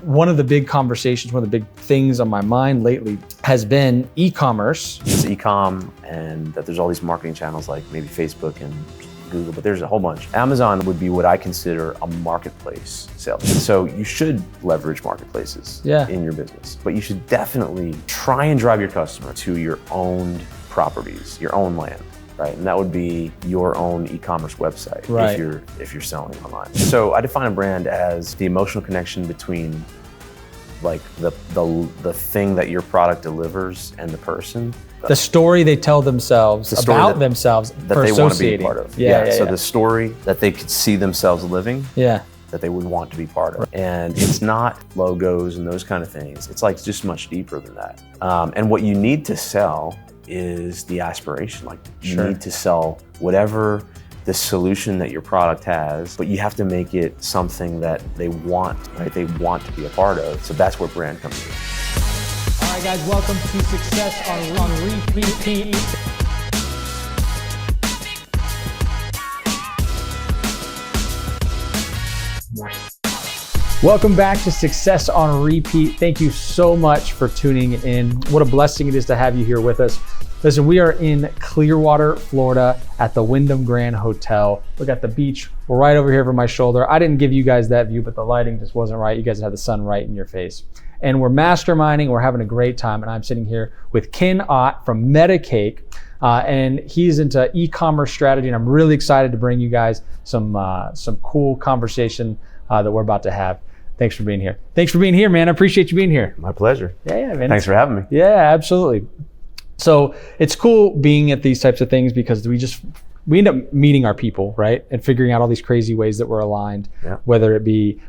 One of the big conversations, one of the big things on my mind lately has been e-commerce. It's e-com, and that there's all these marketing channels like maybe Facebook and Google, but there's a whole bunch. Amazon would be what I consider a marketplace sales. So you should leverage marketplaces in your business, but you should definitely try and drive your customer to your own properties, your own land. Right, and that would be your own e-commerce website if you're selling online. So I define a brand as the emotional connection between like the thing that your product delivers and the person. The story they tell themselves about themselves that they want to be a part of. So the story that they could see themselves living. That they would want to be part of. And it's not logos and those kind of things. It's like just much deeper than that. And what you need to sell is the aspiration. Like you need to sell whatever the solution that your product has, but you have to make it something that they want, right? They want to be a part of. So that's where brand comes in. All right, guys, welcome to Success on Repeat. Welcome back to Success on Repeat. Thank you so much for tuning in. What a blessing it is to have you here with us. Listen, we are in Clearwater, Florida at the Wyndham Grand Hotel. Look at the beach right over here over my shoulder. I didn't give you guys that view, but the lighting just wasn't right. You guys have the sun right in your face. And we're masterminding, we're having a great time. And I'm sitting here with Ken Ott from Medicake. And he's into e-commerce strategy. And I'm really excited to bring you guys some cool conversation that we're about to have. Thanks for being here. Thanks for being here, man. I appreciate you being here. My pleasure. Yeah, man. Thanks for having me. Yeah, absolutely. So it's cool being at these types of things because we end up meeting our people, right? And figuring out all these crazy ways that we're aligned, whether it be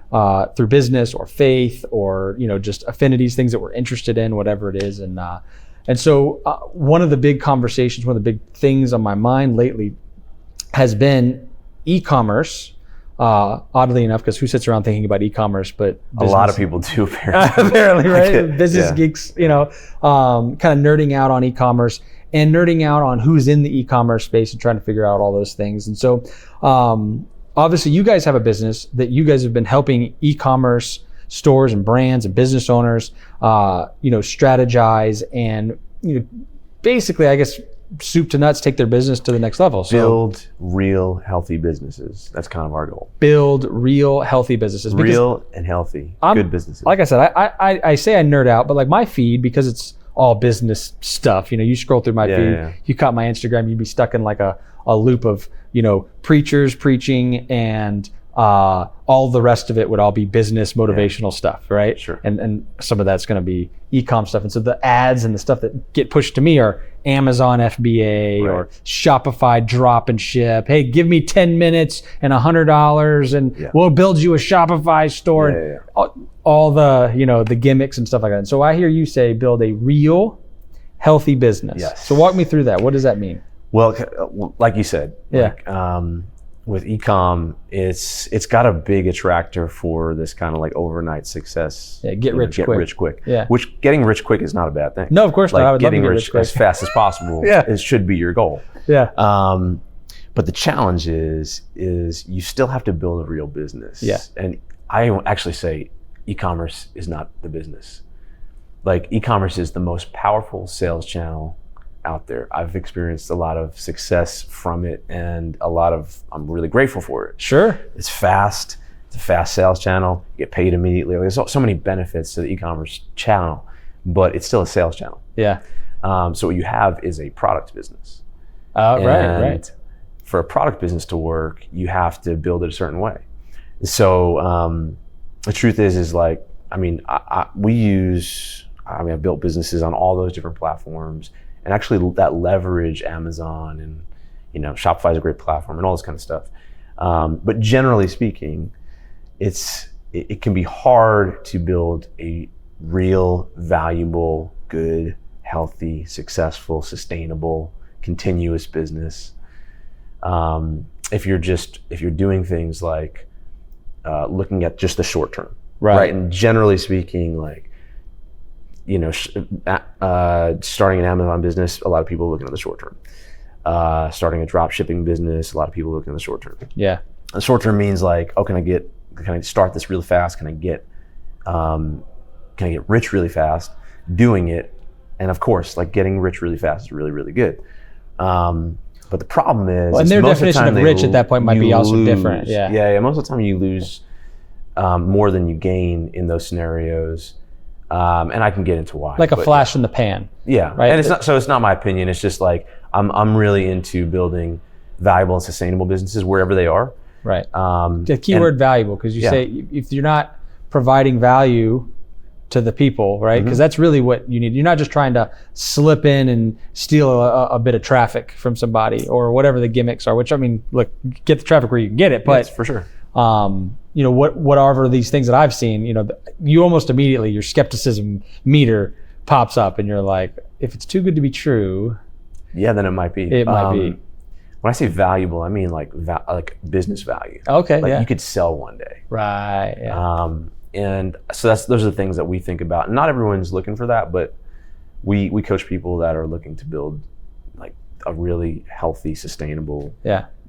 through business or faith or, just affinities, things that we're interested in, whatever it is. And so one of the big conversations, one of the big things on my mind lately has been e-commerce. Oddly enough, because who sits around thinking about e-commerce, but business. A lot of people do apparently. Apparently, right? Business geeks, kind of nerding out on e-commerce and nerding out on who's in the e-commerce space and trying to figure out all those things. And so obviously you guys have a business that you guys have been helping e-commerce stores and brands and business owners, strategize and, basically, I guess, soup to nuts, take their business to the next level. So build real healthy businesses. That's kind of our goal. Build real healthy businesses. Real and healthy, good businesses. Like I said, I say I nerd out, but like my feed, because it's all business stuff, you scroll through my feed, you caught my Instagram, you'd be stuck in like a loop of, preachers preaching and all the rest of it would all be business motivational stuff, right? Sure. And some of that's going to be e-com stuff. And so the ads and the stuff that get pushed to me are Amazon FBA or Shopify drop and ship. Hey, give me 10 minutes and $100 and we'll build you a Shopify store. All the, the gimmicks and stuff like that. And so I hear you say build a real healthy business. Yes. So walk me through that. What does that mean? Well, like you said, with e-com, it's got a big attractor for this kind of like overnight success. Yeah, get rich quick. Yeah. Which getting rich quick is not a bad thing. No, of course not. I would love to get rich quick as fast as possible. It should be your goal. Yeah. But the challenge is you still have to build a real business. Yeah. And I actually say e-commerce is not the business. Like e-commerce is the most powerful sales channel out there. I've experienced a lot of success from it and I'm really grateful for it. Sure. It's fast. It's a fast sales channel. You get paid immediately. There's so many benefits to the e-commerce channel, but it's still a sales channel. Yeah. So what you have is a product business. Right. For a product business to work, you have to build it a certain way. So the truth is like, I've built businesses on all those different platforms. And actually that leverage Amazon and, Shopify is a great platform and all this kind of stuff. But generally speaking, it can be hard to build a real, valuable, good, healthy, successful, sustainable, continuous business. If you're doing things like looking at just the short term, right? And generally speaking, like, starting an Amazon business, a lot of people are looking at the short term. Starting a drop shipping business, a lot of people are looking at the short term. Yeah. The short term means like, can I start this really fast? Can I get can I get rich really fast doing it? And of course, like getting rich really fast is really, really good. But the problem is, and their definition of rich at that point might be also different. Yeah. Most of the time you lose more than you gain in those scenarios. And I can get into why. Like a flash in the pan. Yeah. Right. And it's not my opinion. It's just like, I'm really into building valuable and sustainable businesses wherever they are. Right. The keyword valuable, because you say if you're not providing value to the people, right? Because that's really what you need. You're not just trying to slip in and steal a bit of traffic from somebody or whatever the gimmicks are, which I mean, look, get the traffic where you can get it, but yes, for sure. You know, whatever these things that I've seen, you know, you almost immediately, your skepticism meter pops up and you're like, if it's too good to be true. Yeah, then it might be. It might be. When I say valuable, I mean like business value. Okay, like you could sell one day. Right, yeah. And so those are the things that we think about. Not everyone's looking for that, but we coach people that are looking to build like a really healthy, sustainable,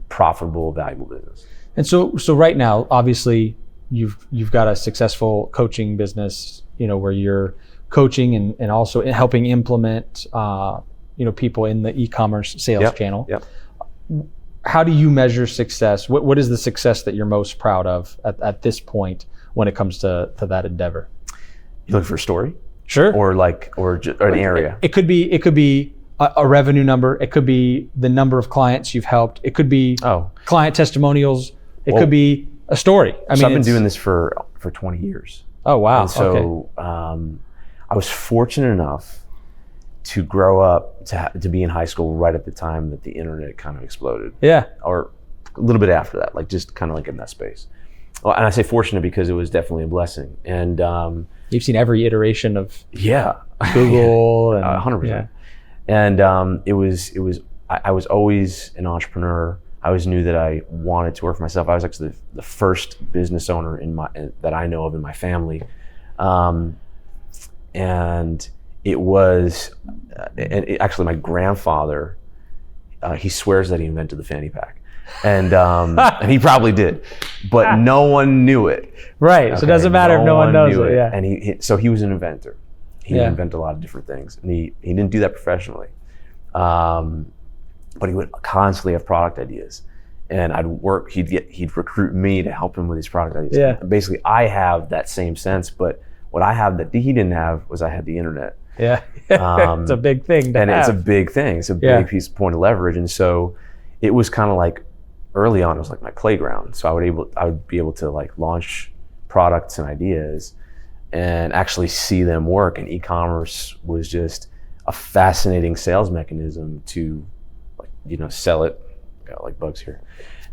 profitable, valuable business. And so right now, obviously, you've got a successful coaching business, you know, where you're coaching and also helping implement, you know, people in the e-commerce sales channel. Yep. How do you measure success? What is the success that you're most proud of at this point when it comes to that endeavor? You looking for a story? Sure. Or an area? It could be a revenue number. It could be the number of clients you've helped. It could be client testimonials. It could be a story. I've been doing this for 20 years. Oh, wow. And so I was fortunate enough to grow up to be in high school right at the time that the internet kind of exploded. Yeah. Or a little bit after that, like just kind of like in that space. Well, and I say fortunate because it was definitely a blessing. And you've seen every iteration of Google and 100%. Yeah. And I was always an entrepreneur. I always knew that I wanted to work for myself. I was actually the first business owner that I know of in my family. And it was, actually my grandfather, he swears that he invented the fanny pack. And he probably did, but no one knew it. Right, so it doesn't matter if no one knows it. Yeah. And so he was an inventor. He would invent a lot of different things, and he didn't do that professionally. But he would constantly have product ideas, and he'd recruit me to help him with these product ideas. Yeah. And basically, I have that same sense, but what I have that he didn't have was I had the internet. Yeah, it's a big thing to have. It's a big thing. It's a big point of leverage, and so it was kind of like early on. It was like my playground. So I would be able to like launch products and ideas, and actually see them work. And e-commerce was just a fascinating sales mechanism to, like, you know, sell it. Got like bugs here.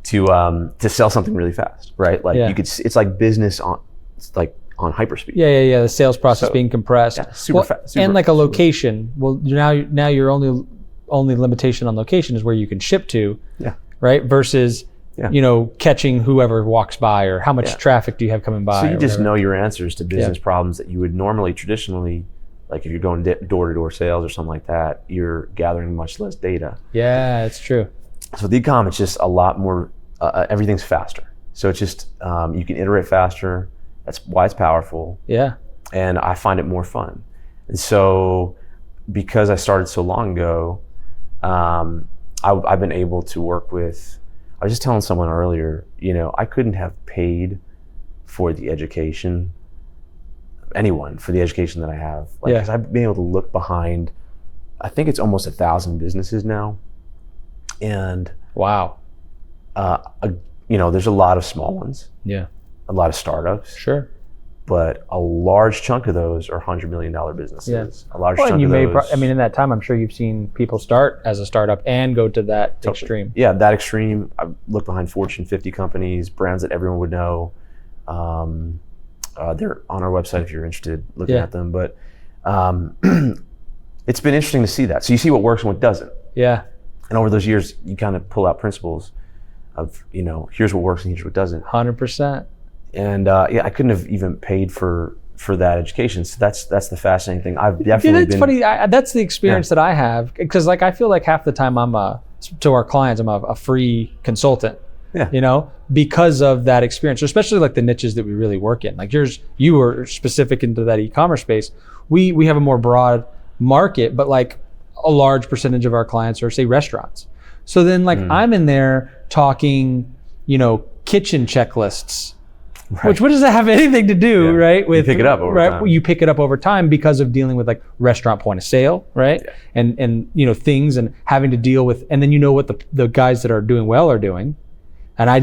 To sell something really fast, right? Like you could. It's like business on hyperspeed. Yeah. The sales process being compressed. Yeah, super fast. And like a location. Well, now your only limitation on location is where you can ship to. Yeah. Right. Versus, you know, catching whoever walks by, or how much traffic do you have coming by. So you just know your answers to business problems that you would normally traditionally, like if you're going door-to-door sales or something like that, you're gathering much less data. Yeah, it's true. So the e-com, it's just a lot more, everything's faster. So it's just, you can iterate faster. That's why it's powerful. Yeah. And I find it more fun. And so because I started so long ago, I've been able to work with, I was just telling someone earlier, you know, I couldn't have paid for the education, anyone for the education that I have. Like, because I've been able to look behind, I think it's almost 1,000 businesses now. And wow. You know, there's a lot of small ones. Yeah. A lot of startups. Sure. But a large chunk of those are $100 million businesses. Yeah. A large chunk of those. I mean, in that time, I'm sure you've seen people start as a startup and go to that extreme. Yeah, that extreme. I look behind Fortune 50 companies, brands that everyone would know. They're on our website if you're interested looking at them. But it's been interesting to see that. So you see what works and what doesn't. Yeah. And over those years, you kind of pull out principles of, you know, here's what works and here's what doesn't. 100%. And I couldn't have even paid for that education. So that's the fascinating thing. I've definitely been. Funny. That's the experience that I have, because like I feel like half the time to our clients, I'm a free consultant. Yeah. you know, because of that experience, especially like the niches that we really work in. Like you were specific into that e-commerce space. We have a more broad market, but like a large percentage of our clients are, say, restaurants. So then like I'm in there talking, you know, kitchen checklists, which what does that have anything to do, right? With you pick it up over time. You pick it up over time because of dealing with like restaurant point of sale, right? Yeah. And you know, things and having to deal with, and then you know what the guys that are doing well are doing. And I'm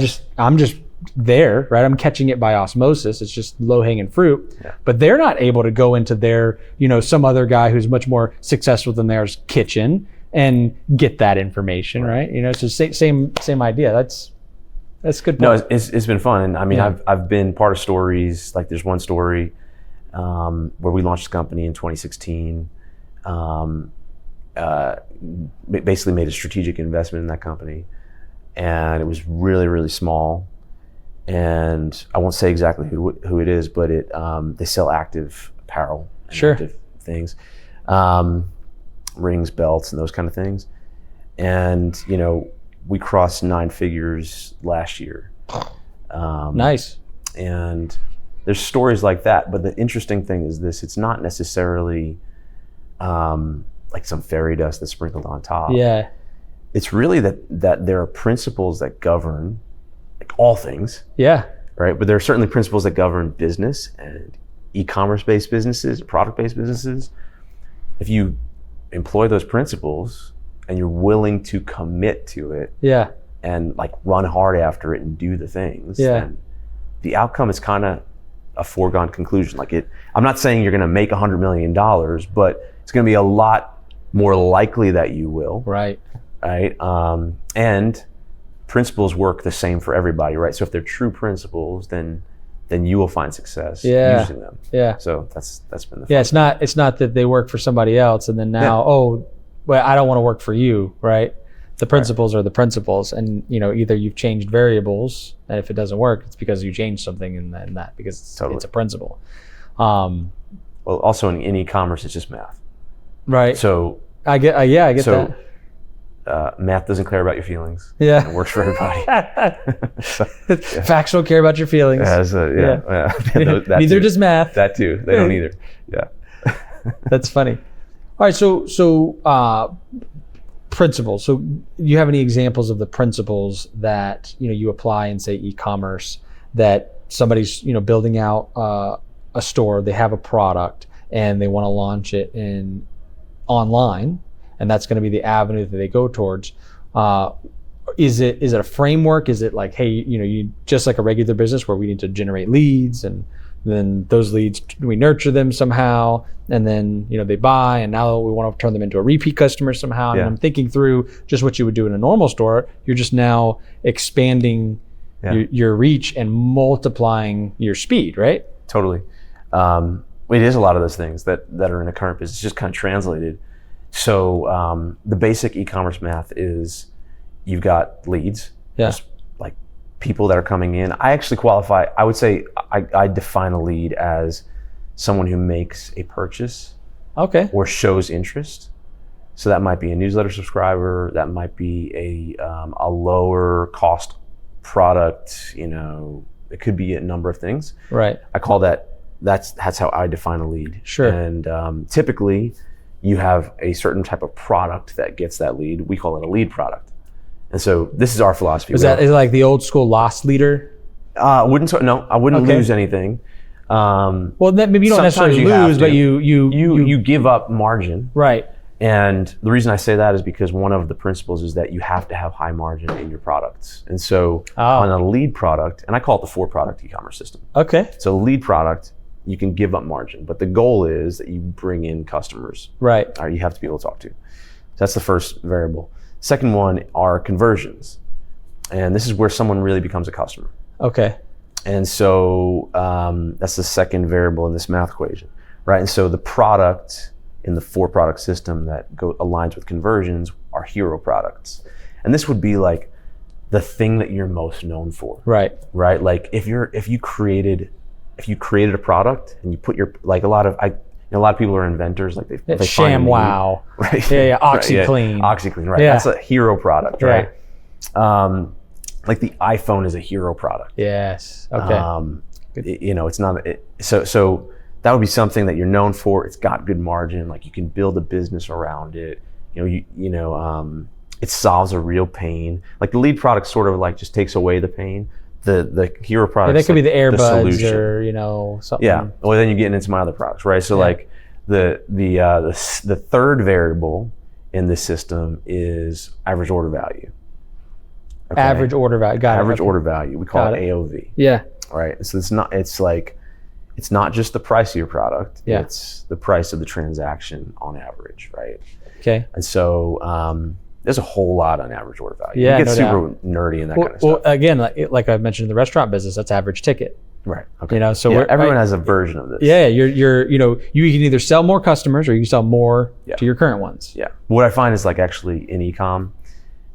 just there, right? I'm catching it by osmosis. It's just low hanging fruit, but they're not able to go into their, you know, some other guy who's much more successful than theirs kitchen and get that information, right? You know, so same idea. That's good point. No, it's been fun. And I mean, I've been part of stories, like there's one story where we launched the company in 2016, basically made a strategic investment in that company. And it was really, really small. And I won't say exactly who it is, but they sell active apparel, and active things, rings, belts, and those kind of things. And, you know, we crossed 9 figures last year. Nice. And there's stories like that. But the interesting thing is this, it's not necessarily like some fairy dust that's sprinkled on top. Yeah. It's really that there are principles that govern like all things. Yeah. Right. But there are certainly principles that govern business and e-commerce based businesses, product based businesses. If you employ those principles and you're willing to commit to it, and like run hard after it and do the things, then the outcome is kind of a foregone conclusion. Like I'm not saying you're going to make $100 million, but it's going to be a lot more likely that you will. Right. Right. And principles work the same for everybody, right? So if they're true principles, then you will find success using them. Yeah. So that's been the fun. It's not that they work for somebody else and then now, well, I don't want to work for you, right? The principles are the principles, and you know, either you've changed variables, and if it doesn't work, it's because you changed something in that because it's a principle. Well, also in e-commerce, it's just math, right? So I get that. Math doesn't care about your feelings. Yeah, it works for everybody. Facts don't care about your feelings. Neither does math. That too. They don't either. Yeah. That's funny. All right, so principles. So you have any examples of the principles that you apply in, say, e-commerce, that somebody's building out a store, they have a product and they want to launch it online, and that's going to be the avenue that they go towards. Is it a framework? Is it like, hey, you just like a regular business where we need to generate leads, and then those leads, we nurture them somehow, and then they buy, and now we want to turn them into a repeat customer somehow. And I'm thinking through just what you would do in a normal store. You're just now expanding your reach and multiplying your speed, right? Totally. It is a lot of those things that are in a current business, just kind of translated. So the basic e-commerce math is you've got leads, just like people that are coming in. I actually qualify, I would say I define a lead as someone who makes a purchase or shows interest. So that might be a newsletter subscriber, that might be a lower cost product, it could be a number of things. Right. I call that's how I define a lead. Sure. And typically you have a certain type of product that gets that lead. We call it a lead product. And so this is our philosophy. Is it like the old school loss leader? I wouldn't lose anything. Well, then maybe you don't necessarily lose, but you give up margin. Right. And the reason I say that is because one of the principles is that you have to have high margin in your products. And so on a lead product, and I call it the 4-product e-commerce system. Okay. So lead product, you can give up margin, but the goal is that you bring in customers. Right. Or you have to be able to talk to. So that's the first variable. Second one are conversions. And this is where someone really becomes a customer. Okay. And so that's the second variable in this math equation, right? And so the product in the 4-product system that aligns with conversions are hero products. And this would be like the thing that you're most known for. Right. Right? Like if you created a product and you put your, like a lot of people are inventors, like they ShamWow. Right. Yeah, OxyClean. OxyClean, right. Yeah. That's a hero product, right? like the iPhone is a hero product. Yes. Okay. It's not, so that would be something that you're known for. It's got good margin. Like you can build a business around it. It solves a real pain. Like the lead product sort of like just takes away the pain. The hero product, that could be the earbuds solution. or something. Yeah. Well, then you're getting into my other products, right? So like the third variable in this system is average order value. Okay? Average order value. Got it. Average Okay. order value. We call Got it it. AOV. Yeah. Right. So it's not just the price of your product. Yeah. It's the price of the transaction on average, right? Okay. And so there's a whole lot on average order value. Yeah, You get no super nerdy and that kind of stuff. Well, again, like I mentioned in the restaurant business, that's average ticket. Right. Okay. So yeah, everyone has a version of this. Yeah, you can either sell more customers or you can sell more to your current ones. Yeah. What I find is like actually in e-com,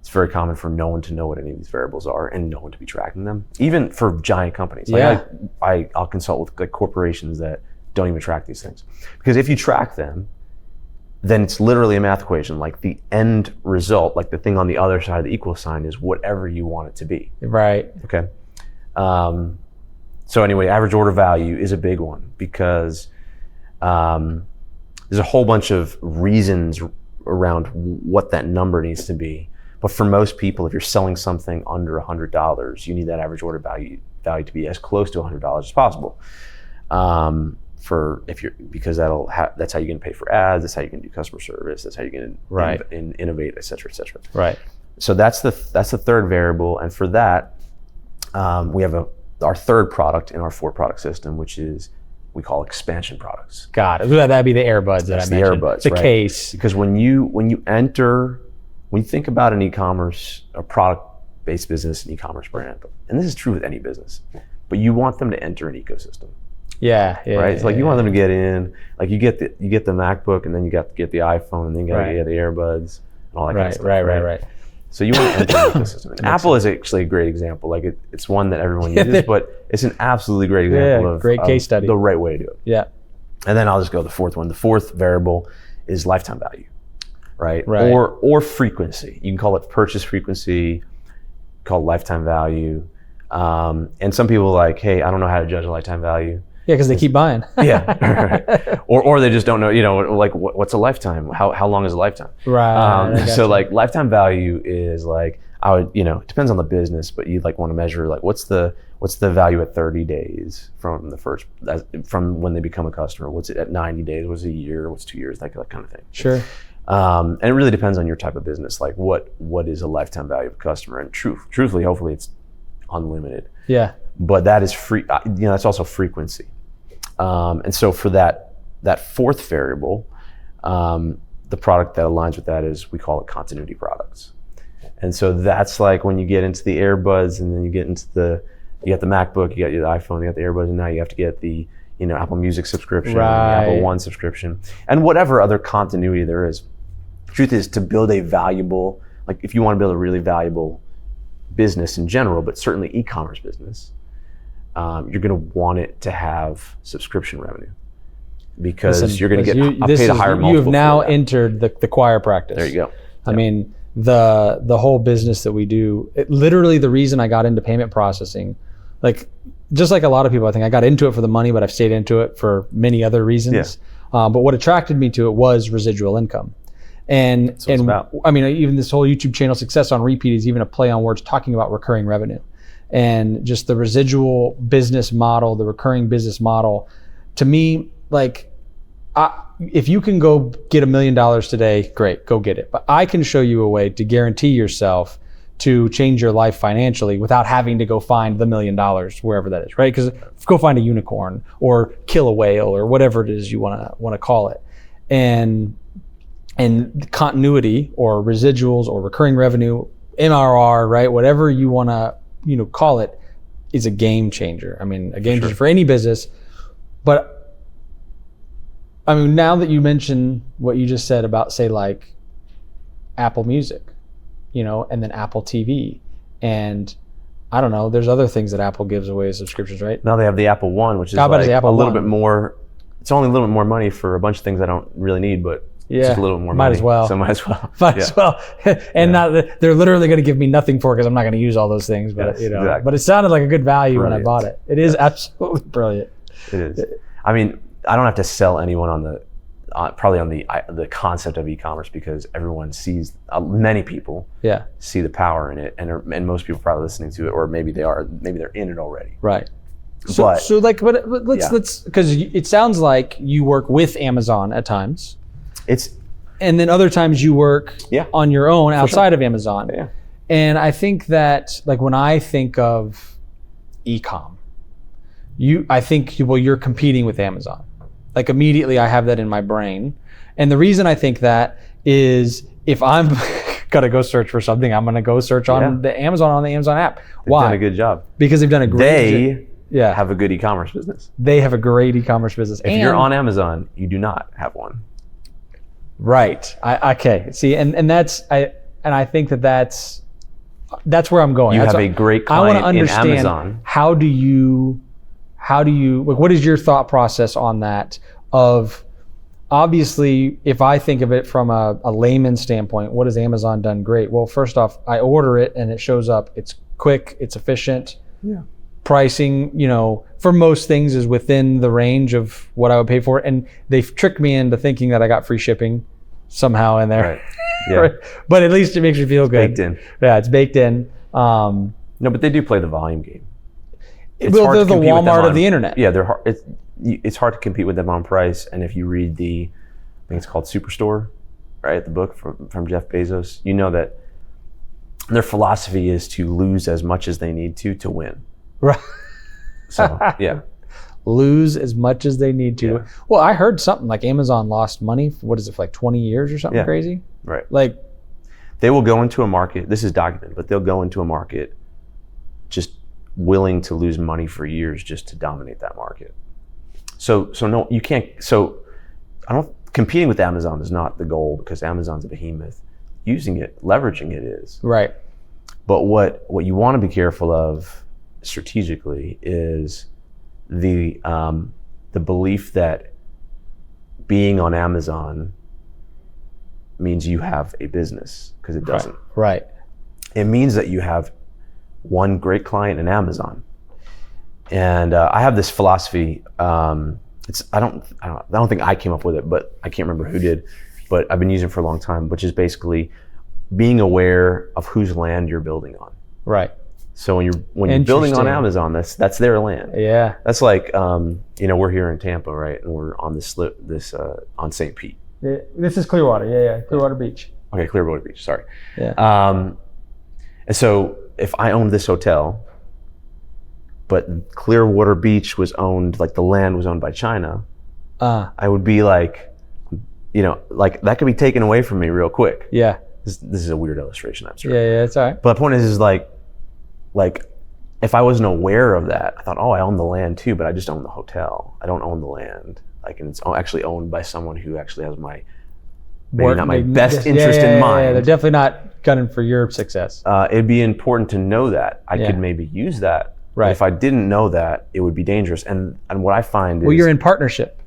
it's very common for no one to know what any of these variables are and no one to be tracking them, even for giant companies. Like I'll consult with like corporations that don't even track these things, because if you track them, then it's literally a math equation. Like the end result, like the thing on the other side of the equal sign, is whatever you want it to be. Right. Okay. So anyway, average order value is a big one because there's a whole bunch of reasons around what that number needs to be. But for most people, if you're selling something under $100, you need that average order value to be as close to $100 as possible. Because that's how you're going to pay for ads, that's how you can do customer service, that's how you're going to innovate, et cetera, et cetera. Right. So that's the third variable, and for that, we have our third product in our 4-product system, which is we call expansion products. Got it. That'd be the earbuds that I mentioned. The earbuds, the right? Case. Because when you think about an e-commerce, a product-based business, an e-commerce brand, and this is true with any business, but you want them to enter an ecosystem. Yeah. Right. It's like you want them to get in. Like you get the MacBook, and then you got to get the iPhone, and then you got to get the earbuds and all that kind of stuff. Right. So you want to enter the ecosystem. And Apple is actually a great example. Like it's one that everyone uses, but it's an absolutely great example of great case study. The right way to do it. Yeah. And then I'll just go to the fourth one. The fourth variable is lifetime value, right? Right. Or frequency. You can call it purchase frequency, call it lifetime value. And some people are like, hey, I don't know how to judge a lifetime value. Yeah, because they keep buying. Yeah, right. Or they just don't know, like what's a lifetime? How long is a lifetime? Right. So like lifetime value is like, it depends on the business, but you like want to measure like what's the value at 30 days from when they become a customer? What's it at 90 days? What's a year? What's 2 years? That kind of thing. Sure. And it really depends on your type of business. Like what is a lifetime value of a customer? And truthfully, hopefully it's unlimited. Yeah. But that is free. That's also frequency. And so for that fourth variable, the product that aligns with that is, we call it continuity products. And so that's like when you get into the earbuds, and then you get into you got the MacBook, you got your iPhone, you got the earbuds, and now you have to get the Apple Music subscription, the Apple One subscription, and whatever other continuity there is. Truth is, to build a valuable, like if you want to build a really valuable business in general, but certainly e-commerce business, you're going to want it to have subscription revenue, because you're going to get paid a higher multiple. You have now entered the choir practice. There you go. I mean, the whole business that we do, literally the reason I got into payment processing, like just like a lot of people, I think I got into it for the money, but I've stayed into it for many other reasons. Yeah. But what attracted me to it was residual income. And I mean, even this whole YouTube channel, Success on Repeat, is even a play on words talking about recurring revenue. And just the residual business model, the recurring business model, to me, like, if you can go get $1 million today, great, go get it. But I can show you a way to guarantee yourself to change your life financially without having to go find the $1 million wherever that is, right? Because go find a unicorn or kill a whale or whatever it is you want to call it. And continuity or residuals or recurring revenue, MRR, right? Whatever you want to call it, is a game changer. I mean, a game changer for any business. But I mean, now that you mention what you just said about, say, like Apple Music, and then Apple TV, and I don't know, there's other things that Apple gives away as subscriptions, right? Now they have the Apple One, which is like a little bit more. It's only a little bit more money for a bunch of things I don't really need, but Yeah. just a little more Might money. as well. So might as well. Might Yeah. as well. And not that they're literally going to give me nothing for it because I'm not going to use all those things. But Yes, you know, exactly. but it sounded like a good value when I Brilliant. bought it. It is absolutely brilliant. It is. I mean, I don't have to sell anyone on the probably on the concept of e-commerce because everyone sees, many people Yeah. see the power in it, and most people are probably listening to it, or maybe they're in it already. Right. So, But- but let's because it sounds like you work with Amazon at times, It's and then other times you work Yeah. on your own outside of Amazon. Yeah. And I think that like when I think of e-com, I think you're competing with Amazon. Like immediately I have that in my brain. And the reason I think that is if I'm gonna go search for something, I'm gonna go search on the Amazon app. they've Why? done a good job. Because they've done a great They have a good e-commerce business. they have a great e-commerce business. If you're on Amazon, you do not have one. Right. Okay. See, and that's I think that's where I'm going. You That's have a what- great I want to client in understand Amazon. how do you like what is your thought process on that of obviously if I think of it from a layman standpoint, what has Amazon done great? Well, first off, I order it and it shows up. It's quick, it's efficient. Yeah. Pricing, for most things is within the range of what I would pay for it. And they've tricked me into thinking that I got free shipping somehow in there. Right. Yeah. Right. But at least it makes me feel good. Baked in. Yeah, it's baked in. No, but they do play the volume game. It's Well, hard they're to the compete with them Walmart of on- the internet. Yeah, they're hard. It's hard to compete with them on price. And if you read I think it's called Superstore, right? The book from Jeff Bezos, you know that their philosophy is to lose as much as they need to win. Right. So yeah, Lose as much as they need to. Yeah. Well, I heard something like Amazon lost money. For like 20 years or something Yeah. crazy? right. Like, They will go into a market. This is documented, but they'll go into a market just willing to lose money for years just to dominate that market. So no, you can't. So competing with Amazon is not the goal because Amazon's a behemoth. Using it, leveraging it is. right. But what you want to be careful of strategically is the belief that being on Amazon means you have a business, because it doesn't. Right. It means that you have one great client in Amazon. And I have this philosophy. I don't think I came up with it, but I can't remember who did. But I've been using it for a long time, which is basically being aware of whose land you're building on. Right. So when you're building on Interesting. Amazon, that's their land. Yeah. That's like we're here in Tampa, right? And we're on this on St. Pete. This is Clearwater. Yeah. Clearwater Beach. Okay, Clearwater Beach. Sorry. Yeah. And so if I owned this hotel, but Clearwater Beach was owned, like the land was owned by China, I would be like, like that could be taken away from me real quick. Yeah. This is a weird illustration, I'm sure. Yeah. It's all right. But the point is like if I wasn't aware of that, I thought, oh, I own the land too, but I just own the hotel. I don't own the land. And it's actually owned by someone who actually has maybe not my best interest in mind. Yeah, they're definitely not gunning for your success. It'd be important to know that. I Yeah. could maybe use that. But Right. if I didn't know that, it would be dangerous. And what I find is, Well, you're in partnership.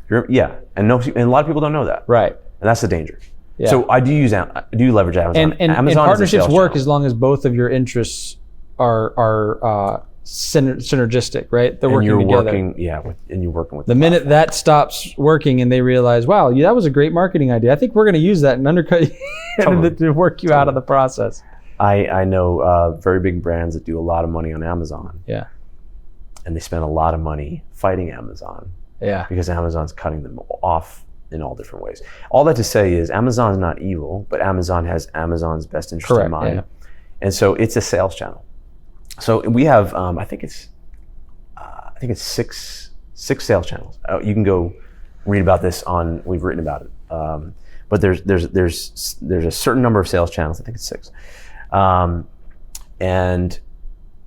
and a lot of people don't know that. Right. And that's the danger. Yeah. So I do leverage Amazon. And Amazon is a partnerships sales work channel. as long as both of your interests are synergistic, right? They're And working you're together. and you're working with The minute that stops working and they realize, wow, that was a great marketing idea. I think we're going to use that and undercut you Totally. to work you out of the process. I know very big brands that do a lot of money on Amazon, Yeah. and they spend a lot of money fighting Amazon Yeah. because Amazon's cutting them off in all different ways. All that to say is Amazon's not evil, but Amazon has Amazon's best interest Correct, in mind. yeah. And so it's a sales channel. So we have, I think it's 6 sales channels. You can go read about this we've written about it. But there's a certain number of sales channels. I think it's 6. And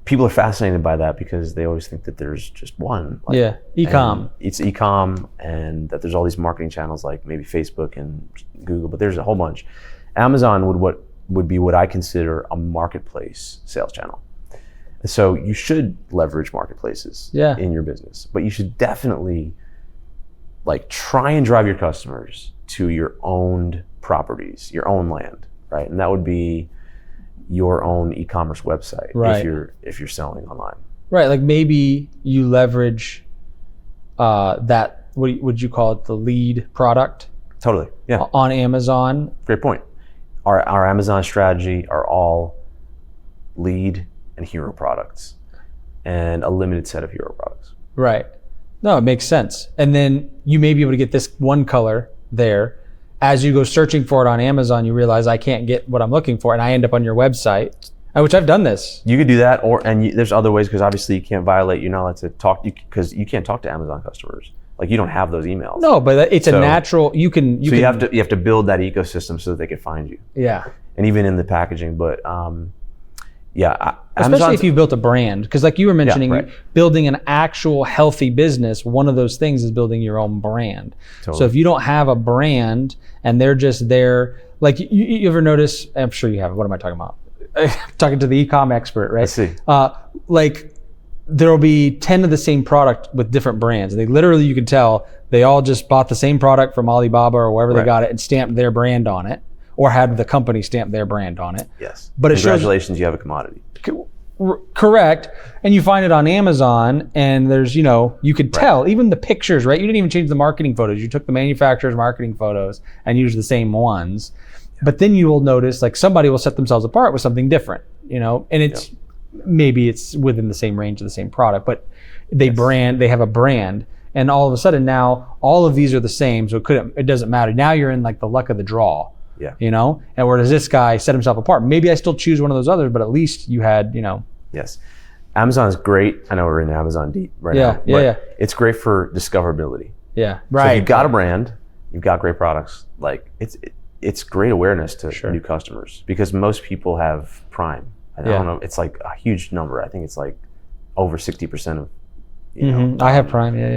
people are fascinated by that because they always think that there's just one. Yeah. E-com. And it's e-com, and that there's all these marketing channels like maybe Facebook and Google, but there's a whole bunch. Amazon would be what I consider a marketplace sales channel. So you should leverage marketplaces in your business, but you should definitely try and drive your customers to your owned properties, your own land, right? And that would be your own e-commerce website Right. if you're selling online. Right, like maybe you leverage that, what would you call it, the lead product Totally. Yeah. on Amazon. Great point. Our Amazon strategy are all lead and hero products, and a limited set of hero products. Right. No, it makes sense. And then you may be able to get this one color there. As you go searching for it on Amazon, you realize I can't get what I'm looking for, and I end up on your website, which I've done this. You could do that, there's other ways, because obviously you can't violate. You're not allowed to talk, because you can't talk to Amazon customers. Like, you don't have those emails. No, but it's a So- natural. You can. You have to build that ecosystem so that they can find you, Yeah. and even in the packaging. But yeah, Especially Amazon's- if you built a brand, because like you were mentioning, right. building an actual healthy business, one of those things is building your own brand. So Totally. if you don't have a brand and they're just there, like you ever notice, I'm sure you have, what am I talking about? Talking to the e-com expert, right? Let's see. Like there'll be 10 of the same product with different brands. They literally, you can tell they all just bought the same product from Alibaba or wherever they Right. got it and stamped their brand on it, or had the company stamp their brand on it. Yes. But it shows- Congratulations, you have a commodity. Correct. And you find it on Amazon, and there's, you could tell, even the pictures, right? You didn't even change the marketing photos. You took the manufacturer's marketing photos and used the same ones. But then you will notice, like, somebody will set themselves apart with something different, and it's maybe it's within the same range of the same product, but they have a brand, and all of a sudden now all of these are the same, so it doesn't matter. Now you're in like the luck of the draw. Yeah. And where does this guy set himself apart? Maybe I still choose one of those others, but at least you had, Yes. Amazon is great. I know we're in Amazon deep right Yeah, now. yeah, but yeah. It's great for discoverability. Yeah, So right. if you've got a brand, you've got great products, like it's great awareness to Sure. new customers, because most people have Prime. And I Yeah. don't know, it's like a huge number. I think it's like over 60% of I have Prime. Yeah.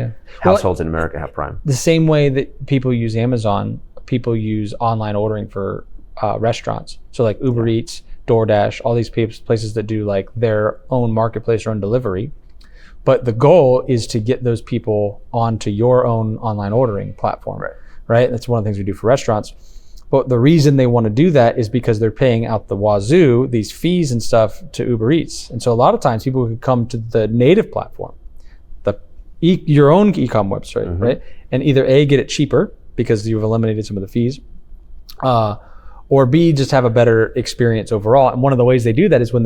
Well, households in America have Prime. the same way that people use Amazon, people use online ordering for restaurants. So like Uber Eats, DoorDash, all these places that do like their own marketplace, their own delivery. But the goal is to get those people onto your own online ordering platform. Right? That's one of the things we do for restaurants. But the reason they want to do that is because they're paying out the wazoo, these fees and stuff, to Uber Eats. And so a lot of times people could come to the native platform, your own e-com website, right? And either A, get it cheaper because you've eliminated some of the fees, or B, just have a better experience overall. And one of the ways they do that is when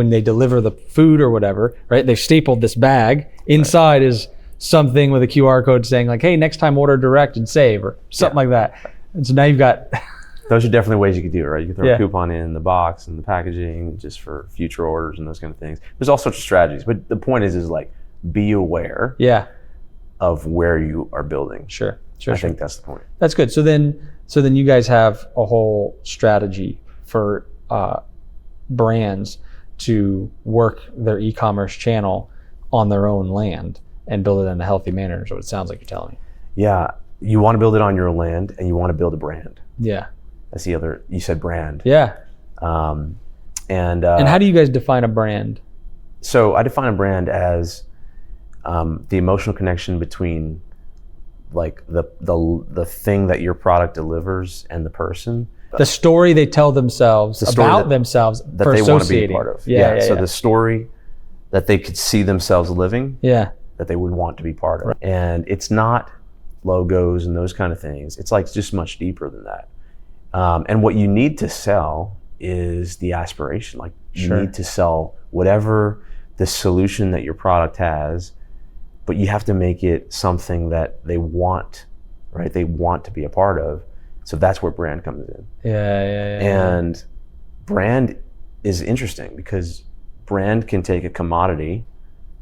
they deliver the food or whatever, right? They've stapled this bag. Inside is something with a QR code saying like, hey, next time order direct and save, or something like that. And so now you've got... Those are definitely ways you could do it, right? You can throw Yeah. a coupon in the box and the packaging just for future orders and those kind of things. There's all sorts of strategies, but the point is like, be aware Yeah, of where you are building. sure. I think that's the point. That's good. So then you guys have a whole strategy for brands to work their e-commerce channel on their own land and build it in a healthy manner. So it sounds like you're telling me. Yeah, you want to build it on your land, and you want to build a brand. Yeah. That's the other. You said brand. Yeah. And And how do you guys define a brand? so I define a brand as the emotional connection between like the thing that your product delivers and the person. The story they tell themselves story about that- themselves that for they want to be a associating. part of. Yeah. So the story that they could see themselves living, Yeah. that they would want to be part of. And it's not logos and those kind of things. It's like just much deeper than that. And what you need to sell is the aspiration. Like you Sure. need to sell whatever the solution that your product has, but you have to make it something that they want, right? They want to be a part of. So that's where brand comes in. Yeah. And brand is interesting because brand can take a commodity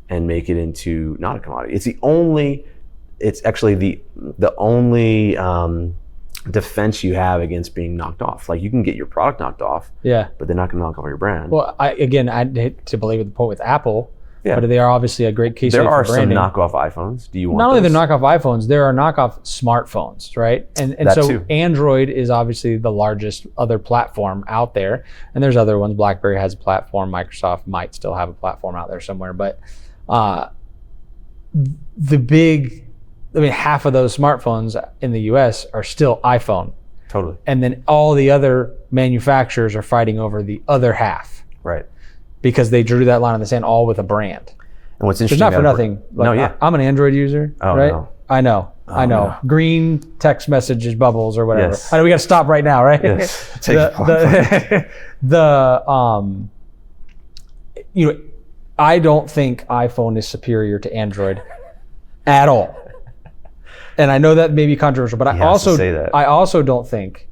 and make it into not a commodity. It's actually the only defense you have against being knocked off. Like you can get your product knocked off, Yeah. but they're not going to knock off your brand. Well, I'd hate to believe the point with Apple, Yeah. but they are obviously a great case there study are for branding. some knockoff iPhones. Do you want Not only the those? knockoff iPhones, there are knockoff smartphones, right? And That so too. Android is obviously the largest other platform out there, and there's other ones. BlackBerry has a platform. Microsoft might still have a platform out there somewhere, but the big I mean, half of those smartphones in the US are still iPhone. Totally. And then all the other manufacturers are fighting over the other half Right. because they drew that line in the sand all with a brand. And what's It's interesting not for about nothing. Like, No, yeah. I'm an Android user, Oh, right? no. I know. I know. no. Green text messages bubbles or whatever. Yes. I know we got to stop right now, right? Yes. Take you know, I don't think iPhone is superior to Android at all. And I know that may be controversial, but He has to say that. I also don't think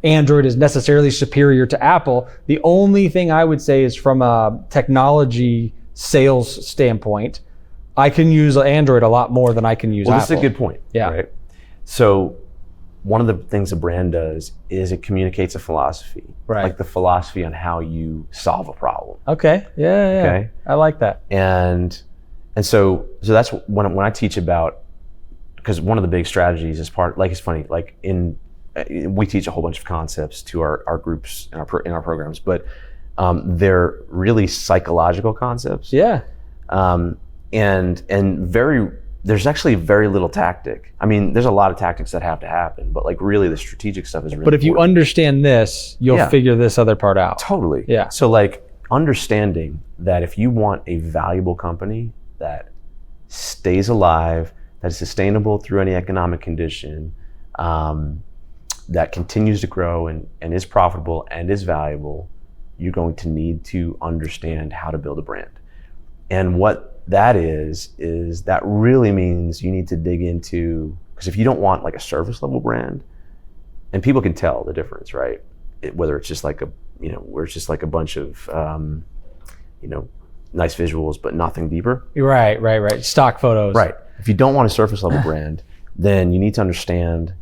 Android is necessarily superior to Apple. The only thing I would say is from a technology sales standpoint, I can use Android a lot more than I can use Well, Apple. this is a good point. Yeah. Right. So one of the things a brand does is it communicates a philosophy. Right. Like the philosophy on how you solve a problem. Okay. Yeah. Okay. I like that. And so that's when I teach about, because one of the big strategies is it's funny, like we teach a whole bunch of concepts to our groups in our programs, but they're really psychological concepts. Yeah. And there's actually very little tactic. I mean, there's a lot of tactics that have to happen, but like really the strategic stuff is really But if you important. understand this, you'll Yeah. figure this other part out. Totally. Yeah. So like understanding that if you want a valuable company that stays alive, that is sustainable through any economic condition, that continues to grow and is profitable and is valuable, you're going to need to understand how to build a brand. And what that is that really means you need to dig into, because if you don't want like a service level brand, and people can tell the difference, right? Whether it's just like where it's just like a bunch of, nice visuals, but nothing deeper. Right. Stock photos. Right. If you don't want a surface level brand, then you need to understand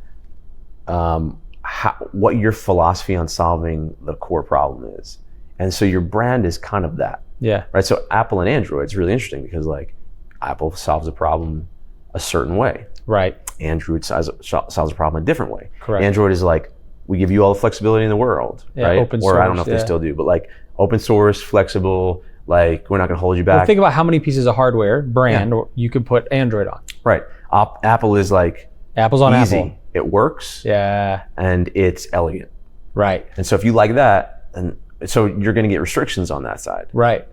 what your philosophy on solving the core problem is. And so your brand is kind of that. Yeah. Right. So Apple and Android is really interesting because like Apple solves a problem a certain way. Right. Android solves a problem a different way. Correct. Android is like, we give you all the flexibility in the world, Yeah, right? open Or I don't know source, if they still do, but like open source, flexible, like we're not going to hold you back. Well, think about how many pieces of hardware brand you could put Android on. Right. Apple is like Apple's on easy. Apple. It works. Yeah. And it's elegant. Right. And so if you like that, and so you're going to get restrictions on that side. Right.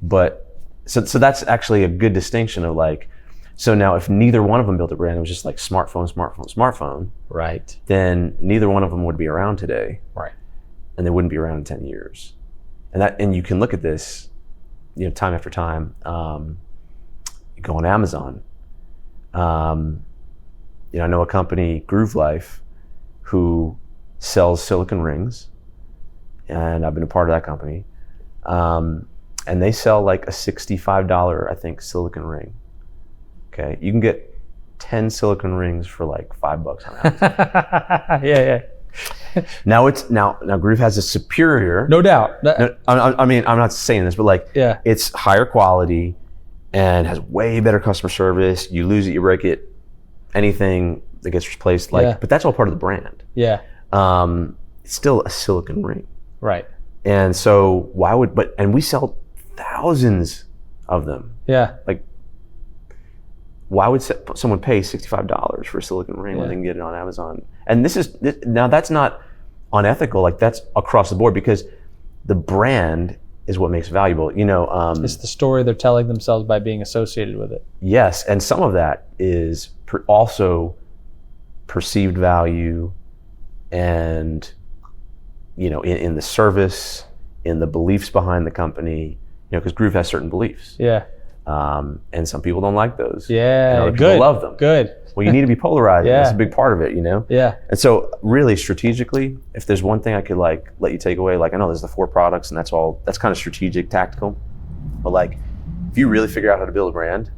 But so that's actually a good distinction of like, so now if neither one of them built a brand, it was just like smartphone, Right. then neither one of them would be around today. Right. And they wouldn't be around in 10 years. And you can look at this, time after time. You go on Amazon. I know a company, Groove Life, who sells silicone rings, and I've been a part of that company. And they sell like a $65, I think, silicone ring. Okay, you can get 10 silicone rings for like $5 on Amazon. Yeah. Now Groove has a superior. No doubt. I mean, I'm not saying this, but like, Yeah. it's higher quality and has way better customer service. You lose it, you break it, anything that gets replaced. Like, Yeah. but that's all part of the brand. Yeah. It's still a silicone ring, Right. and so and we sell thousands of them. Yeah. Like, why would someone pay $65 for a silicone ring when Yeah. they can get it on Amazon? And now that's not unethical. Like, that's across the board, because the brand is what makes it valuable. It's the story they're telling themselves by being associated with it. Yes, and some of that is also perceived value, and in the service, in the beliefs behind the company. Because Groove has certain beliefs. Yeah. And some people don't like those. Yeah. And other Good. people love them. Good. Well, you need to be polarizing. Yeah. That's a big part of it, Yeah. And so really strategically, if there's one thing I could like let you take away, like, I know there's the 4 products and that's kind of strategic, tactical, but like, if you really figure out how to build a brand,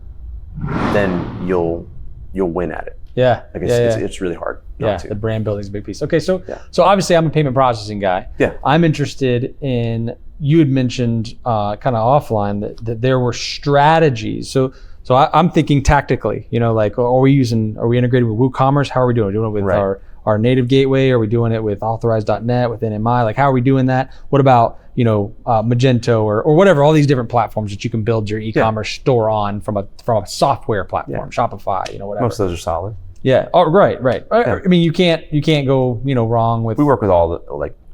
then you'll win at it. Yeah. Like, yeah. it's really hard Yeah, not to. the brand building is a big piece. Okay, so Yeah. so obviously I'm a payment processing guy. Yeah. I'm interested in, you had mentioned kind of offline that there were strategies. So I'm thinking tactically, like, are we integrated with WooCommerce? How are we doing? Doing it with Right. our our native gateway? Are we doing it with Authorize.net, with NMI? Like, how are we doing that? What about, Magento or whatever, all these different platforms that you can build your e-commerce store on from a software platform, Shopify, whatever. Most of those are solid. Yeah. Oh, right. Yeah. I mean, you can't go, wrong with. We work with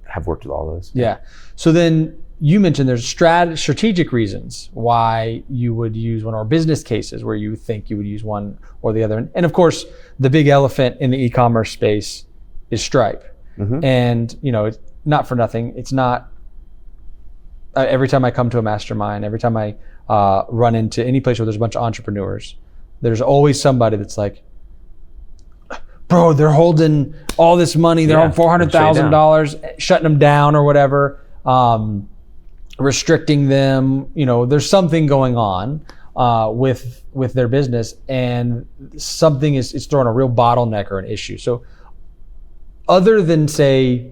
have worked with all those. Yeah. So then you mentioned there's strategic reasons why you would use one, or business cases where you think you would use one or the other. And of course, the big elephant in the e-commerce space is Stripe. Mm-hmm. And, it's not for nothing. It's not, every time I come to a mastermind, every time I run into any place where there's a bunch of entrepreneurs, there's always somebody that's like, bro, they're holding all this money. They're on $400,000, shutting them down or whatever, restricting them. There's something going on with their business, and something is throwing a real bottleneck or an issue. So other than say,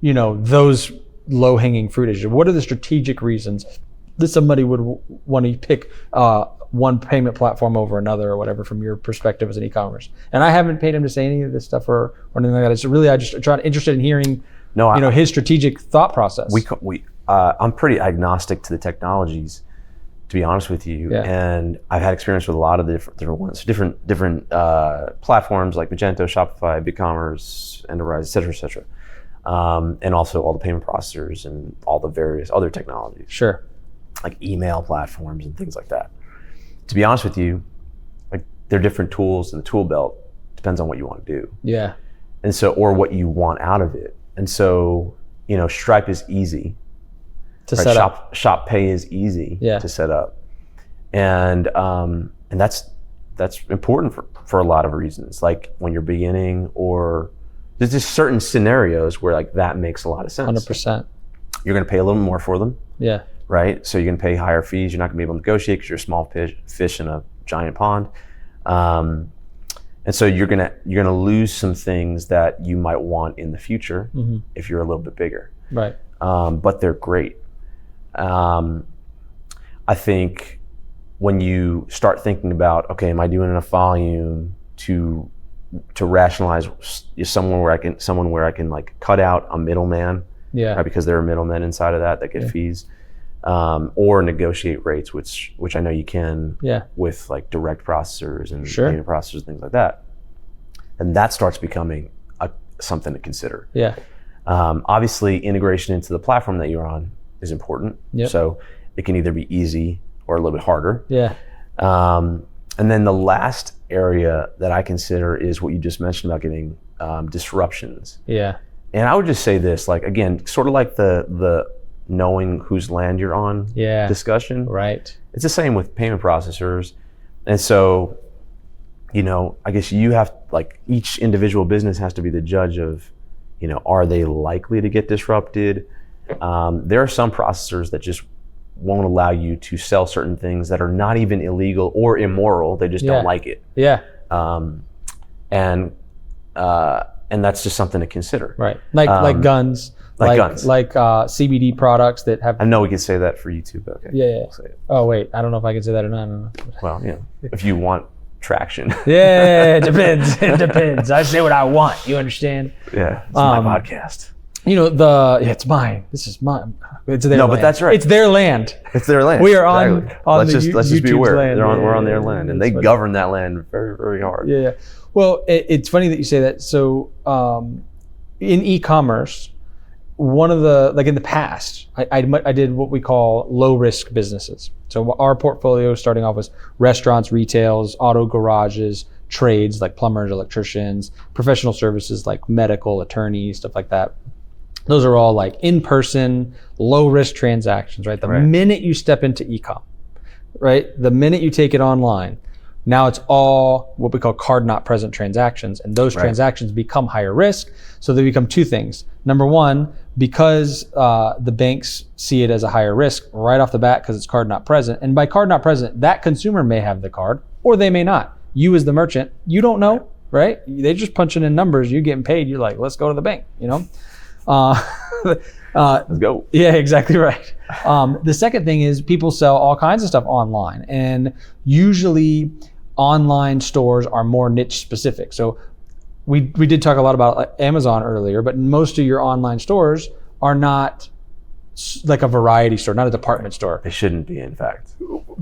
those low-hanging fruit issues, what are the strategic reasons that somebody would want to pick one payment platform over another, or whatever, from your perspective as an e-commerce? And I haven't paid him to say any of this stuff or anything like that. It's really, I just interested in hearing, his strategic thought process. I'm pretty agnostic to the technologies, to be honest with you. Yeah. And I've had experience with a lot of the different ones, different platforms like Magento, Shopify, BigCommerce, Enterprise, et cetera, and also all the payment processors and all the various other technologies. Sure. Like email platforms and things like that. To be honest with you, they're different tools, and the tool belt depends on what you want to do. Yeah. And so, or what you want out of it. And so, Stripe is easy to set up. Shop Pay is easy to set up. And that's important for a lot of reasons. Like when you're beginning, or there's just certain scenarios where that makes a lot of sense. 100%. You're going to pay a little more for them. Yeah. Right? So you're going to pay higher fees. You're not going to be able to negotiate because you're a small fish in a giant pond. And so you're going to lose some things that you might want in the future if you're a little bit bigger. Right. But they're great. I think when you start thinking about, okay, am I doing enough volume to rationalize someone where I can cut out a middleman, right? Because there are middlemen inside of that get fees. Or negotiate rates, which I know you can with direct processors and payment processors, things like that. And that starts becoming something to consider. Yeah. Obviously, integration into the platform that you're on is important. Yep. So it can either be easy or a little bit harder. Yeah. And then the last area that I consider is what you just mentioned about getting disruptions. Yeah. And I would just say this, again, sort of like the knowing whose land you're on discussion. Right. It's the same with payment processors. And so, I guess you have, each individual business has to be the judge of, are they likely to get disrupted? There are some processors that just won't allow you to sell certain things that are not even illegal or immoral. They just don't like it. Yeah. And that's just something to consider. Right. Like guns. Guns. Like CBD products that have. I know we can say that for YouTube, but okay. Yeah. We'll say it. Oh wait, I don't know if I can say that or not. I don't know. Well, if you want traction. Yeah, it depends. It depends. I say what I want. You understand? Yeah. It's my podcast. It's mine. This is mine. It's their land. But that's right. It's their land. It's their land. We are on let's just be aware. Land. We're on their land, and they govern that land very, very hard. Yeah. Well, it's funny that you say that. So in e-commerce, one of the, in the past, I did what we call low risk businesses. So our portfolio starting off was restaurants, retails, auto garages, trades like plumbers, electricians, professional services like medical, attorneys, stuff like that. Those are all in-person, low risk transactions, right? The minute you step into e-com, right? The minute you take it online, now it's all what we call card not present transactions, and those transactions become higher risk. So they become two things. Number one, because the banks see it as a higher risk right off the bat because it's card not present. And by card not present, that consumer may have the card or they may not. You as the merchant, you don't know, right? They just punching in numbers, you're getting paid. You're like, let's go to the bank, Let's go. Yeah, exactly right. The second thing is people sell all kinds of stuff online, and usually online stores are more niche specific. So we did talk a lot about Amazon earlier, but most of your online stores are not like a variety store, not a department store. They shouldn't be, in fact.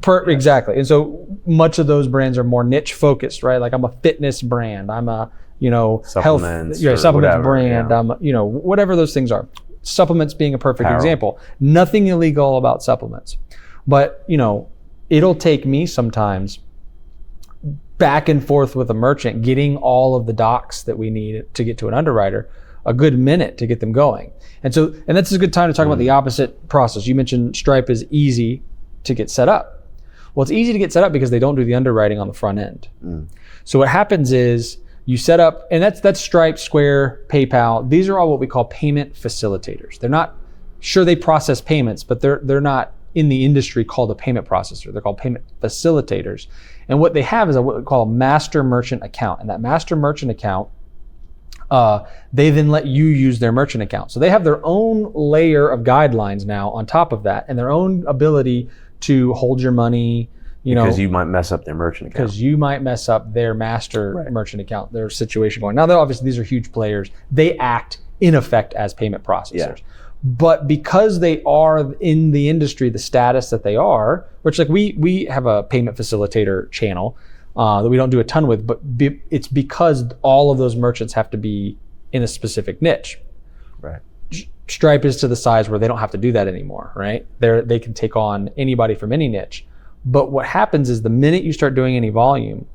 Exactly. And so much of those brands are more niche focused, right? Like I'm a fitness brand, I'm a, Supplements, supplements whatever, brand, yeah. Whatever those things are. Supplements being a perfect Apparel. example. Nothing illegal about supplements. But, it'll take me sometimes back and forth with a merchant, getting all of the docs that we need to get to an underwriter, a good minute to get them going. And that's a good time to talk about the opposite process. You mentioned Stripe is easy to get set up. Well, it's easy to get set up because they don't do the underwriting on the front end. So what happens is you set up, and that's Stripe, Square, PayPal. These are all what we call payment facilitators. They're not, sure they process payments, but they're not in the industry called a payment processor. They're called payment facilitators. And what they have is what we call a master merchant account. And that master merchant account, they then let you use their merchant account. So they have their own layer of guidelines now on top of that, and their own ability to hold your money, because you might mess up their merchant account. Because you might mess up their master merchant account, their situation going. Now, obviously, these are huge players. They act in effect as payment processors. Yeah. But because they are in the industry, the status that they are, which like we have a payment facilitator channel that we don't do a ton with, but it's because all of those merchants have to be in a specific niche. Right. Stripe is to the size where they don't have to do that anymore, right? They can take on anybody from any niche. But what happens is the minute you start doing any volume,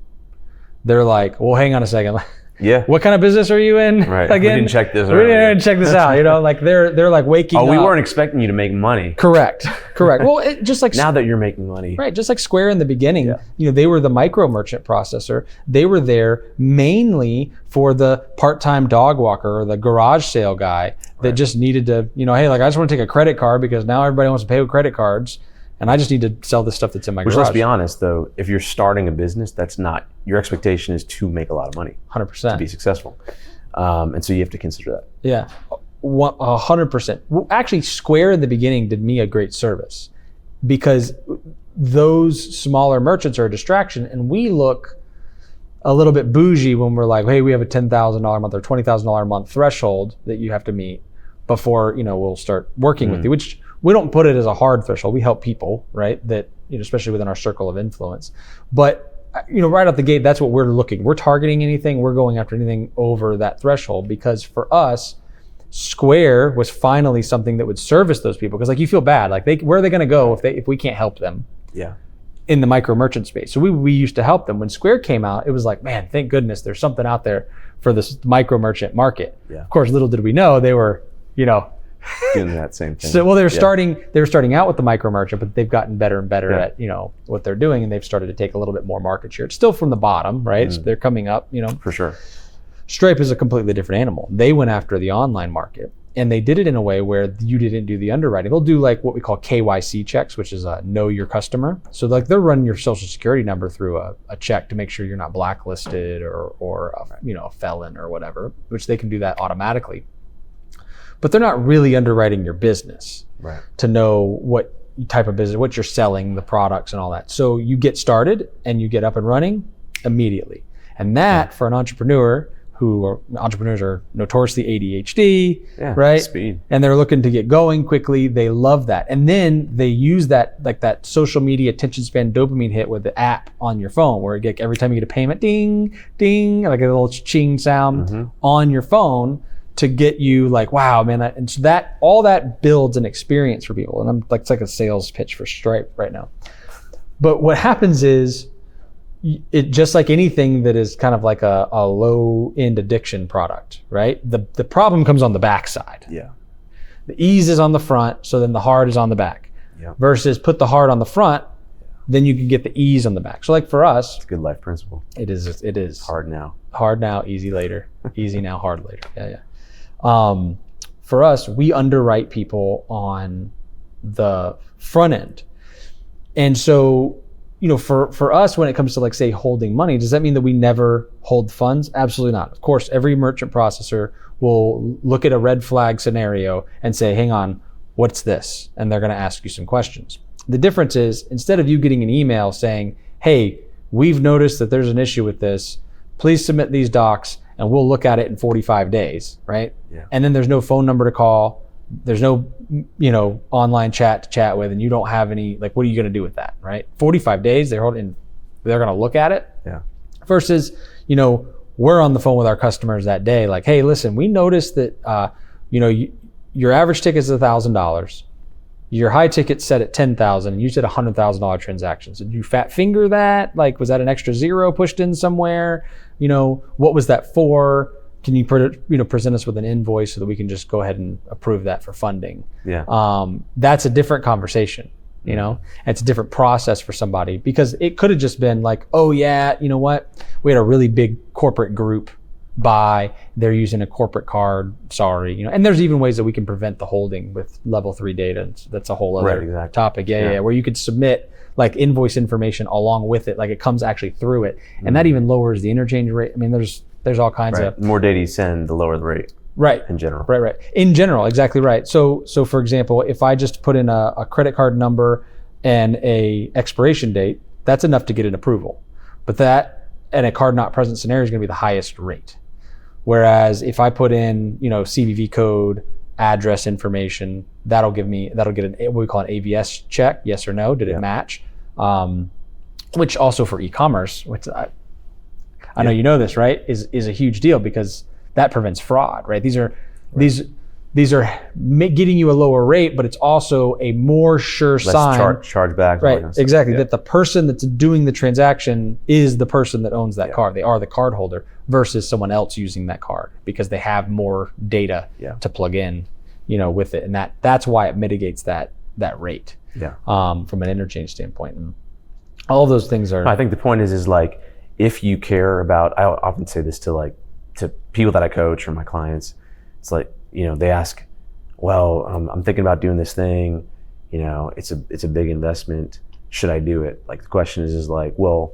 they're like, well, hang on a second. Yeah. What kind of business are you in? Right. Again? We didn't check this. We didn't check this out. Like they're like waking up. Oh, we weren't expecting you to make money. Correct. Well, just like now that you're making money. Right. Just like Square in the beginning, they were the micro merchant processor. They were there mainly for the part-time dog walker or the garage sale guy that just needed to, hey, like I just want to take a credit card because now everybody wants to pay with credit cards. And I just need to sell this stuff that's in my garage. Let's be honest, though, if you're starting a business, that's not, your expectation is to make a lot of money. 100%. To be successful. And so you have to consider that. Yeah, 100%. Well, actually, Square in the beginning did me a great service because those smaller merchants are a distraction, and we look a little bit bougie when we're like, hey, we have a $10,000 a month or $20,000 a month threshold that you have to meet before, we'll start working with you, which we don't put it as a hard threshold. We help people, right? That, especially within our circle of influence. But, right out the gate, that's what we're looking. We're targeting anything. We're going after anything over that threshold because for us, Square was finally something that would service those people. Because like you feel bad, like where are they going to go if we can't help them? Yeah. In the micro merchant space. So we used to help them. When Square came out, it was like, man, thank goodness there's something out there for this micro merchant market. Yeah. Of course, little did we know they were, doing that same thing. So, they were starting out with the micro merchant, but they've gotten better and better at, what they're doing, and they've started to take a little bit more market share. It's still from the bottom, right? So they're coming up, For sure. Stripe is a completely different animal. They went after the online market, and they did it in a way where you didn't do the underwriting. They'll do like what we call KYC checks, which is know your customer. So like they'll run your social security number through a check to make sure you're not blacklisted or a felon or whatever, which they can do that automatically. But they're not really underwriting your business to know what type of business, what you're selling, the products and all that. So you get started and you get up and running immediately. And that for an entrepreneur entrepreneurs are notoriously ADHD, right? Speed. And they're looking to get going quickly. They love that. And then they use that, like that social media attention span dopamine hit with the app on your phone where every time you get a payment, ding, ding, like a little ching sound on your phone to get you like, wow, man. And so that, all that builds an experience for people. And it's like a sales pitch for Stripe right now. But what happens is, it just like anything that is kind of like a low end addiction product, right? The problem comes on the backside. Yeah. The ease is on the front, so then the hard is on the back. Yeah. Versus put the hard on the front, then you can get the ease on the back. So like for us, it's a good life principle. It is. Hard now. Hard now, easy later. Easy now, hard later. Yeah. For us, we underwrite people on the front end. And so, for us, when it comes to like, say, holding money, does that mean that we never hold funds? Absolutely not. Of course, every merchant processor will look at a red flag scenario and say, hang on, what's this? And they're going to ask you some questions. The difference is, instead of you getting an email saying, hey, we've noticed that there's an issue with this, please submit these docs and we'll look at it in 45 days, right? Yeah. And then there's no phone number to call. There's no, online chat to chat with, and you don't have any, like, what are you going to do with that, right? 45 days, they're going to look at it. Yeah. Versus, we're on the phone with our customers that day, like, hey, listen, we noticed that, your average ticket is $1,000. Your high ticket set at $10,000, and you said $100,000 transactions. Did you fat finger that? Like, was that an extra zero pushed in somewhere? What was that for? Can you present us with an invoice so that we can just go ahead and approve that for funding? Yeah. That's a different conversation. It's a different process for somebody, because it could have just been like, oh yeah, you know what? We had a really big corporate group buy. They're using a corporate card. Sorry, and there's even ways that we can prevent the holding with level 3 data. That's a whole other topic. Yeah. Where you could submit like invoice information along with it, like it comes actually through it, and that even lowers the interchange rate. I mean, there's all kinds of. The more data you send, the lower the rate. Right. In general. Right. In general, exactly right. So for example, if I just put in a credit card number and a expiration date, that's enough to get an approval. But that, and a card not present scenario, is going to be the highest rate. Whereas if I put in, CVV code, address information, that'll get what we call an AVS check, yes or no, did it match? Which also for e-commerce, which I know you know this, right, is a huge deal, because that prevents fraud, right? These are getting you a lower rate, but it's also a more sure sign. Chargeback. Right, exactly. That the person that's doing the transaction is the person that owns that card. They are the card holder versus someone else using that card, because they have more data to plug in, with it. And that's why it mitigates that rate from an interchange standpoint. And all of those things are. I think the point is like, if you care about, I often say this to people that I coach or my clients, it's like, they ask, well, I'm thinking about doing this thing, it's a big investment. Should I do it? Like, the question is like, well,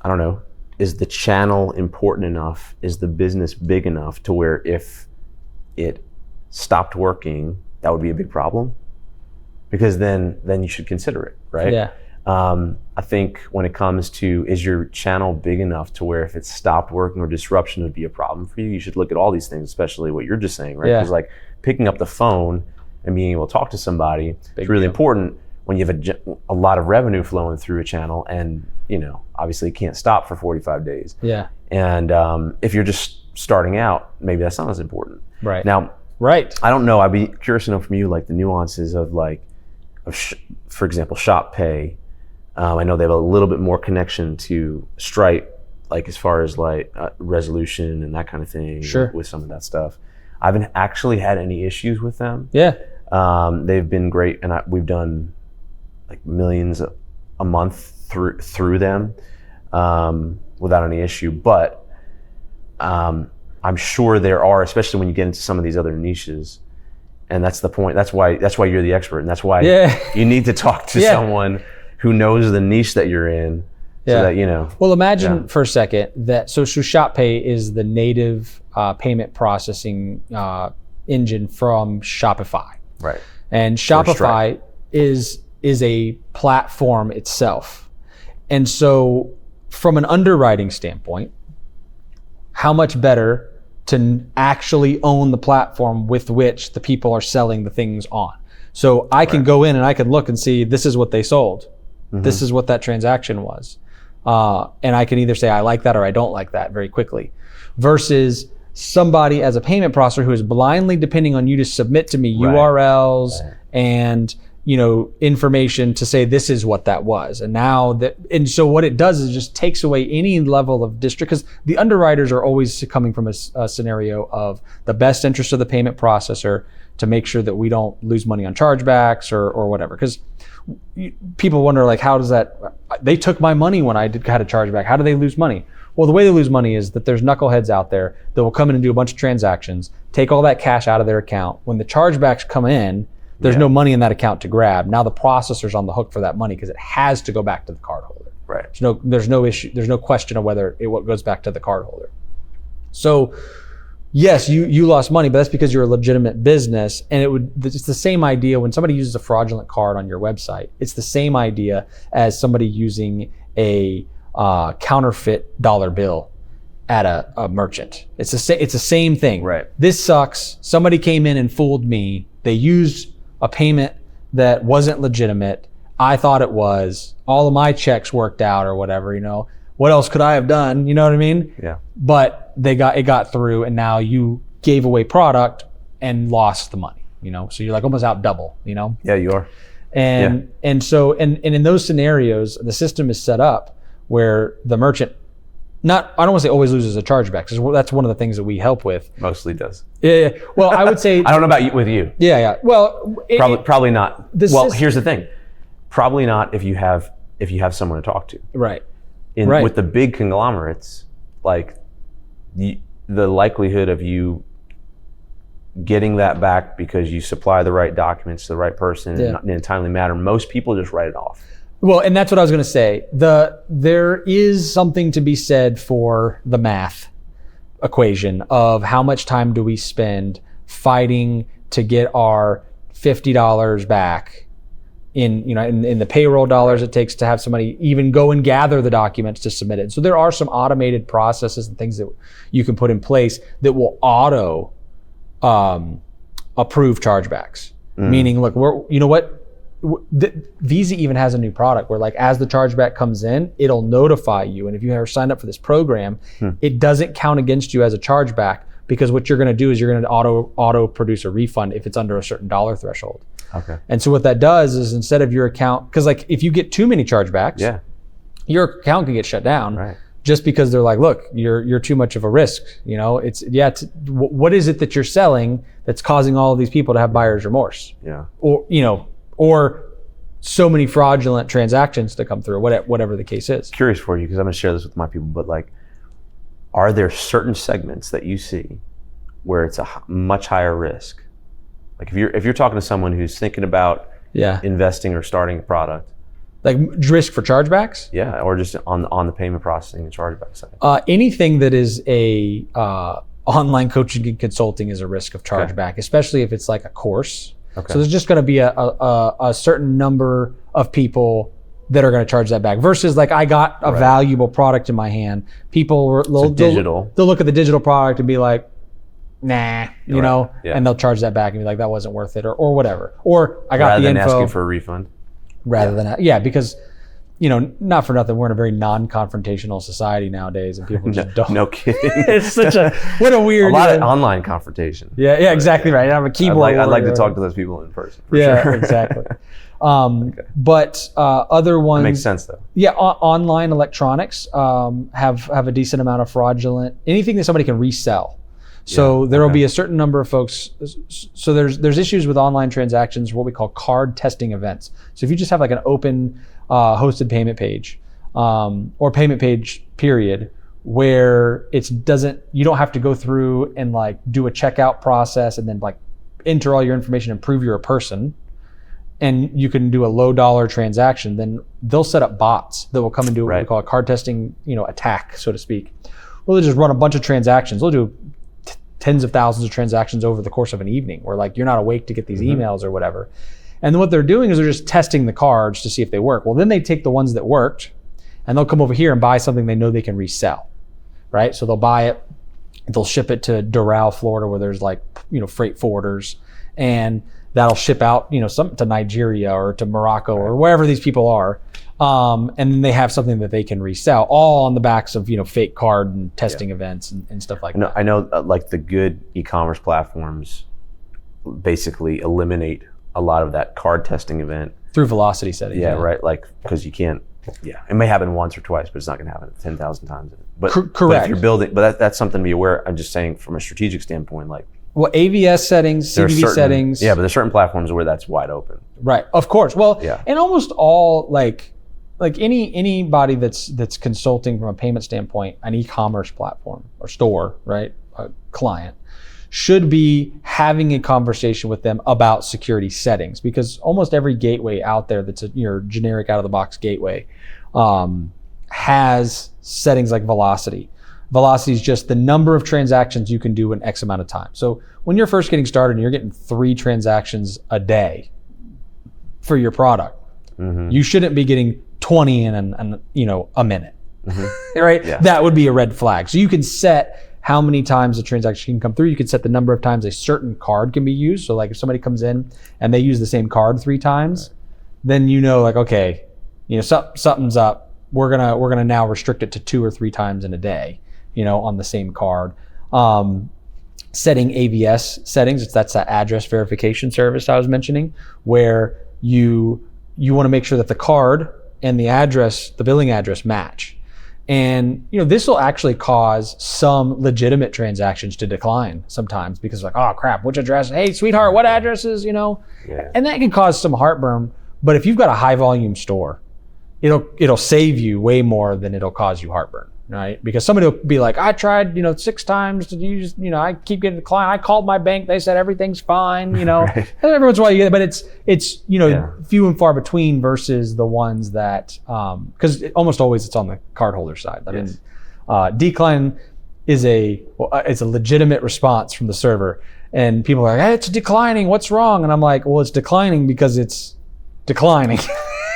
I don't know. Is the channel important enough? Is the business big enough to where if it stopped working, that would be a big problem? Because then you should consider it, right? Yeah. I think when it comes to, is your channel big enough to where if it stopped working or disruption would be a problem for you, you should look at all these things, especially what you're just saying, right? Because like picking up the phone and being able to talk to somebody is really important when you have a lot of revenue flowing through a channel, and obviously it can't stop for 45 days. Yeah. And if you're just starting out, maybe that's not as important. Right. Now, right. I don't know. I'd be curious to know from you, like the nuances of for example, Shop Pay. I know they have a little bit more connection to Stripe, like as far as resolution and that kind of thing. Sure. With some of that stuff. I haven't actually had any issues with them. Yeah. They've been great, and we've done like millions a month through them without any issue. But I'm sure there are, especially when you get into some of these other niches. And that's the point. That's why you're the expert, and that's why you need to talk to someone who knows the niche that you're in, so that Well, imagine for a second that so Shop Pay is the native payment processing engine from Shopify, right? And Shopify is a platform itself, and so from an underwriting standpoint, how much better to actually own the platform with which the people are selling the things on. So I can go in and I can look and see, this is what they sold. Mm-hmm. This is what that transaction was. And I can either say I like that or I don't like that very quickly. Versus somebody as a payment processor who is blindly depending on you to submit to me URLs and information to say this is what that was. And so what it does is just takes away any level of district, because the underwriters are always coming from a scenario of the best interest of the payment processor to make sure that we don't lose money on chargebacks or whatever. Because people wonder, like, how does that, they took my money when I had a chargeback. How do they lose money? Well, the way they lose money is that there's knuckleheads out there that will come in and do a bunch of transactions, take all that cash out of their account. When the chargebacks come in, there's no money in that account to grab. Now the processor's on the hook for that money because it has to go back to the cardholder. Right. There's no issue. There's no question of whether what goes back to the cardholder. So yes, you lost money, but that's because you're a legitimate business. And it's the same idea when somebody uses a fraudulent card on your website. It's the same idea as somebody using a counterfeit dollar bill. at a merchant. It's the same thing. Right. This sucks. Somebody came in and fooled me. They used a payment that wasn't legitimate. I thought it was. All of my checks worked out or whatever, What else could I have done? You know what I mean? Yeah. But it got through, and now you gave away product and lost the money, So you're like almost out double, Yeah, you are. And so in those scenarios, the system is set up where the merchant, I don't want to say always loses a chargeback, because that's one of the things that we help with. Mostly does. Yeah. Well, I would say I don't know about you with you. Yeah. Well, Probably not. Here's the thing. Probably not if you have someone to talk to. Right. With the big conglomerates, like the likelihood of you getting that back because you supply the right documents to the right person in a timely manner, most people just write it off. Well, and that's what I was going to say. There is something to be said for the math equation of how much time do we spend fighting to get our $50 back in the payroll dollars it takes to have somebody even go and gather the documents to submit it. So there are some automated processes and things that you can put in place that will auto approve chargebacks. Meaning, look, Visa even has a new product where, like, as the chargeback comes in, it'll notify you. And if you ever signed up for this program, it doesn't count against you as a chargeback, because what you're going to do is you're going to auto produce a refund if it's under a certain dollar threshold. Okay. And so what that does is, instead of your account, because like if you get too many chargebacks, your account can get shut down. Right. Just because they're like, look, you're too much of a risk. What is it that you're selling that's causing all of these people to have buyer's remorse? Yeah. Or so many fraudulent transactions to come through, whatever the case is. Curious for you, because I'm going to share this with my people, but like, are there certain segments that you see where it's a much higher risk? Like if you're talking to someone who's thinking about investing or starting a product, like risk for chargebacks? Yeah, or just on the payment processing and chargeback side. Anything that is a online coaching and consulting is a risk of chargeback, especially if it's like a course. Okay. So there's just going to be a certain number of people that are going to charge that back, versus like I got a valuable product in my hand. People they'll look at the digital product and be like, nah, and they'll charge that back and be like, that wasn't worth it, or whatever. Or I got the info. Rather than asking for a refund. Because not for nothing, we're in a very non-confrontational society nowadays, and people just don't. No kidding. It's such what a weird. A lot of online confrontation. Yeah, exactly right. I'm a keyboard. I'd like to talk to those people in person. Sure. Exactly. But other ones. That makes sense though. Yeah, online electronics have a decent amount of fraudulent, anything that somebody can resell. So there will be a certain number of folks. So there's issues with online transactions, what we call card testing events. So if you just have like an open hosted payment page or payment page period, where you don't have to go through and like do a checkout process and then like enter all your information and prove you're a person, and you can do a low dollar transaction, then they'll set up bots that will come and do what we call a card testing, attack, so to speak. Well, they'll just run a bunch of transactions. They'll do tens of thousands of transactions over the course of an evening, where like you're not awake to get these emails or whatever. And then what they're doing is they're just testing the cards to see if they work. Well, then they take the ones that worked and they'll come over here and buy something they know they can resell, right? So they'll buy it, they'll ship it to Doral, Florida, where there's like, freight forwarders, and that'll ship out, something to Nigeria or to Morocco or wherever these people are. And then they have something that they can resell, all on the backs of, fake card and testing events and stuff like that. I know like the good e-commerce platforms basically eliminate a lot of that card testing event. Through velocity settings. Yeah, right. Like, because you can't, it may happen once or twice, but it's not going to happen 10,000 times. But, correct. But if you're building, but that's something to be aware. I'm just saying from a strategic standpoint, like. Well, AVS settings, CDV settings. Yeah, but there's certain platforms where that's wide open. Right, of course. Well, and almost all like anybody that's consulting from a payment standpoint, an e-commerce platform or store, right, a client, should be having a conversation with them about security settings, because almost every gateway out there that's your generic out-of-the-box gateway has settings like velocity. Velocity is just the number of transactions you can do in X amount of time. So when you're first getting started and you're getting 3 transactions a day for your product, you shouldn't be getting 20 in a minute. right? Yeah. That would be a red flag. So you can set how many times a transaction can come through. You can set the number of times a certain card can be used. So like if somebody comes in and they use the same card 3 times, then you know, like, okay, you know, something's up. We're gonna now restrict it to 2 or 3 times in a day, you know, on the same card. Setting AVS settings, that's that address verification service I was mentioning, where you want to make sure that the card and the address, the billing address, match. And you know, this will actually cause some legitimate transactions to decline sometimes because like, oh crap, which address? Hey, sweetheart, what address is, you know? Yeah. And that can cause some heartburn. But if you've got a high volume store, it'll save you way more than it'll cause you heartburn, right? Because somebody will be like, I tried, you know, 6 times to use, you know, I keep getting declined. I called my bank, they said everything's fine, you know. Right. And every once in a while you get it, but it's you know, Yeah. few and far between versus the ones that, because almost always it's on the cardholder side. I Yes. mean, decline is it's a legitimate response from the server, and people are like, hey, it's declining. What's wrong? And I'm like, well, it's declining because it's declining.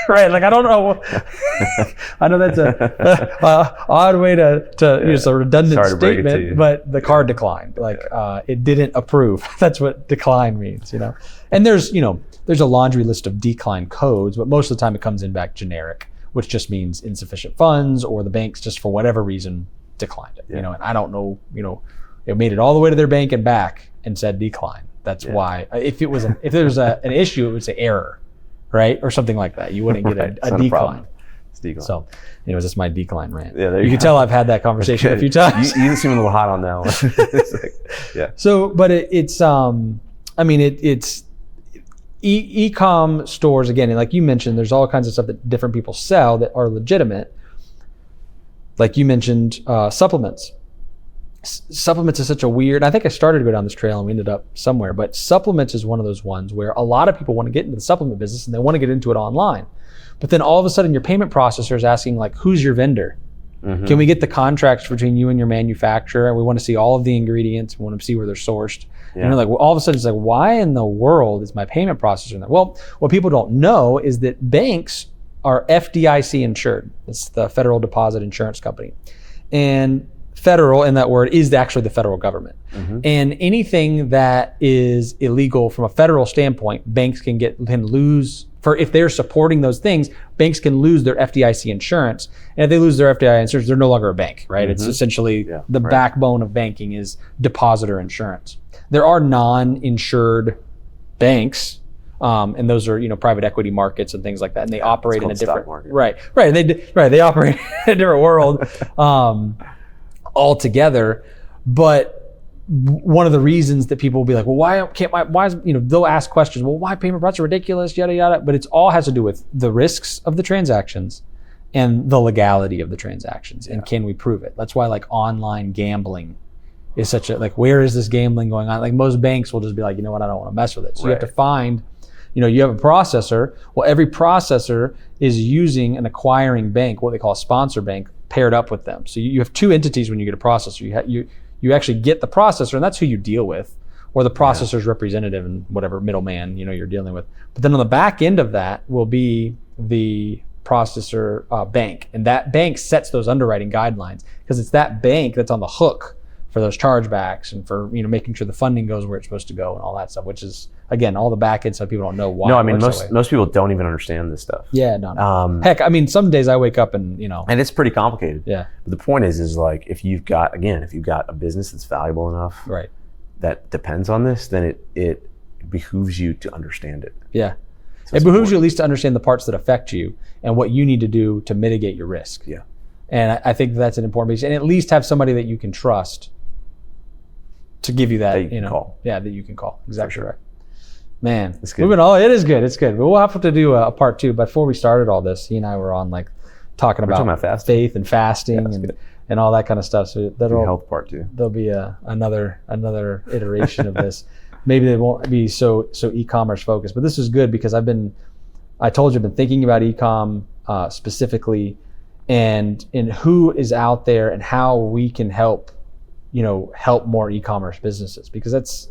Right, like I don't know. I know that's a odd way to use a redundant Sorry to break it to statement, you. but the card declined. Like it didn't approve. That's what decline means, you know. And there's a laundry list of decline codes, but most of the time it comes in back generic, which just means insufficient funds, or the banks just for whatever reason declined it. Yeah. You know, and I don't know. You know, it made it all the way to their bank and back and said decline. That's why. If there was an issue, it would say error. Right? Or something like that. You wouldn't get Right. a It's not decline. problem. It's decline. So, anyways, that's my decline rant. Yeah, there you you can go. tell I've had that conversation a few times. You seem a little hot on that one. It's like, yeah. So, but it's e-com stores, again, and like you mentioned, there's all kinds of stuff that different people sell that are legitimate. Like you mentioned, supplements. Supplements is such a weird, I think I started to go down this trail and we ended up somewhere, but supplements is one of those ones where a lot of people want to get into the supplement business and they want to get into it online. But then all of a sudden your payment processor is asking like, who's your vendor? Mm-hmm. Can we get the contracts between you and your manufacturer? And we want to see all of the ingredients. We want to see where they're sourced. Yeah. And you're like, well, all of a sudden it's like, why in the world is my payment processor in there? Well, what people don't know is that banks are FDIC insured. It's the Federal Deposit Insurance Company. And federal in that word is actually the federal government. Mm-hmm. And anything that is illegal from a federal standpoint, banks can lose, for if they're supporting those things, banks can lose their FDIC insurance. And if they lose their FDIC insurance, they're no longer a bank, right? Mm-hmm. It's essentially the right. backbone of banking is depositor insurance. There are non-insured banks, and those are, you know, private equity markets and things like that. And they operate in a called stock different, market. right. They operate in a different world. Altogether, but one of the reasons that people will be like, well, why is, you know, they'll ask questions, well, why payment processing ridiculous, yada, yada, but it's all has to do with the risks of the transactions and the legality of the transactions, and can we prove it? That's why like online gambling is such a, like, where is this gambling going on? Like most banks will just be like, you know what, I don't want to mess with it. So you have to find, you know, you have a processor. Well, every processor is using an acquiring bank, what they call a sponsor bank, paired up with them. So you have 2 entities when you get a processor. You actually get the processor, and that's who you deal with, or the processor's representative and whatever middleman, you know, you're dealing with. But then on the back end of that will be the processor bank, and that bank sets those underwriting guidelines because it's that bank that's on the hook for those chargebacks and for, you know, making sure the funding goes where it's supposed to go and all that stuff, which is, again, all the back end stuff people don't know why. No, I mean, it works that way. most people don't even understand this stuff. Yeah, no. Heck, Heck, I mean, some days I wake up and, you know. and it's pretty complicated. Yeah. But the point is like, if you've got a business that's valuable enough Right. that depends on this, then it behooves you to understand it. Yeah. So It it's behooves you at important. least to understand the parts that affect you and what you need to do to mitigate your risk. Yeah. And I think that's an important piece. And at least have somebody that you can trust to give you that, That you can know, call. Yeah, that you can call. Exactly sure. right. Man, It's good. moving on. It is good. It's good. But we'll have to do a part 2. Before we started all this, he and I were on like talking about fasting. faith and fasting that's and good. and all that kind of stuff. So The health part too. there'll be another iteration of this. Maybe they won't be so e-commerce focused, but this is good because I told you I've been thinking about e-com specifically, and who is out there and how we can help more e-commerce businesses, because that's,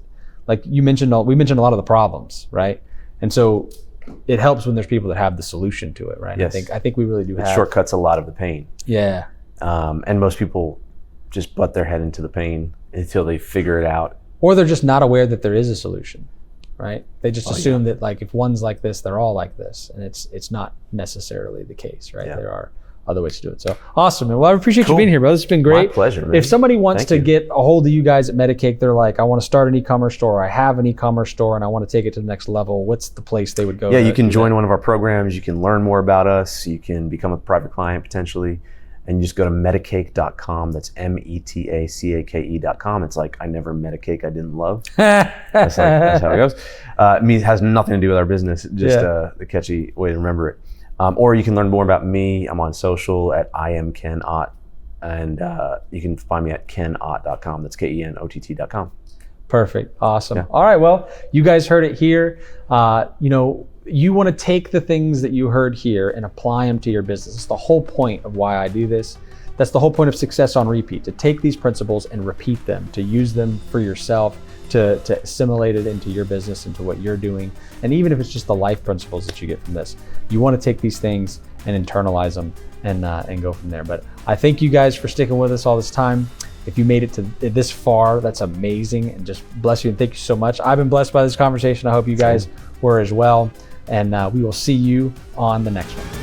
like you mentioned, we mentioned a lot of the problems, right? And so it helps when there's people that have the solution to it, right? Yes. I think we really do It have. shortcuts a lot of the pain. Yeah. And most people just butt their head into the pain until they figure it out. Or they're just not aware that there is a solution, right? They just assume that like if one's like this, they're all like this, and it's not necessarily the case, right? Yeah. There are other ways to do it. So awesome, man. Well, I appreciate you being here, bro. This has been great. My pleasure, man. If somebody wants Thank to you. get a hold of you guys at Medicake, they're like, I want to start an e-commerce store, or I have an e-commerce store and I want to take it to the next level. What's the place they would go? Yeah, to you can do join that? one of our programs. You can learn more about us. You can become a private client potentially. And you just go to metacake.com. That's METACAKE.com. It's like, I never met a cake I didn't love. That's how it goes. It has nothing to do with our business, just the catchy way to remember it. Or you can learn more about me. I'm on social at I am Ken Ott. And you can find me at kenott.com. That's KENOTT.com. Perfect. Awesome. Yeah. All right. Well, you guys heard it here. You want to take the things that you heard here and apply them to your business. It's the whole point of why I do this. That's the whole point of Success on Repeat, to take these principles and repeat them, to use them for yourself, to assimilate it into your business, into what you're doing. And even if it's just the life principles that you get from this, you want to take these things and internalize them and go from there. But I thank you guys for sticking with us all this time. If you made it to this far, that's amazing, and just bless you and thank you so much. I've been blessed by this conversation. I hope you guys were as well. And we will see you on the next one.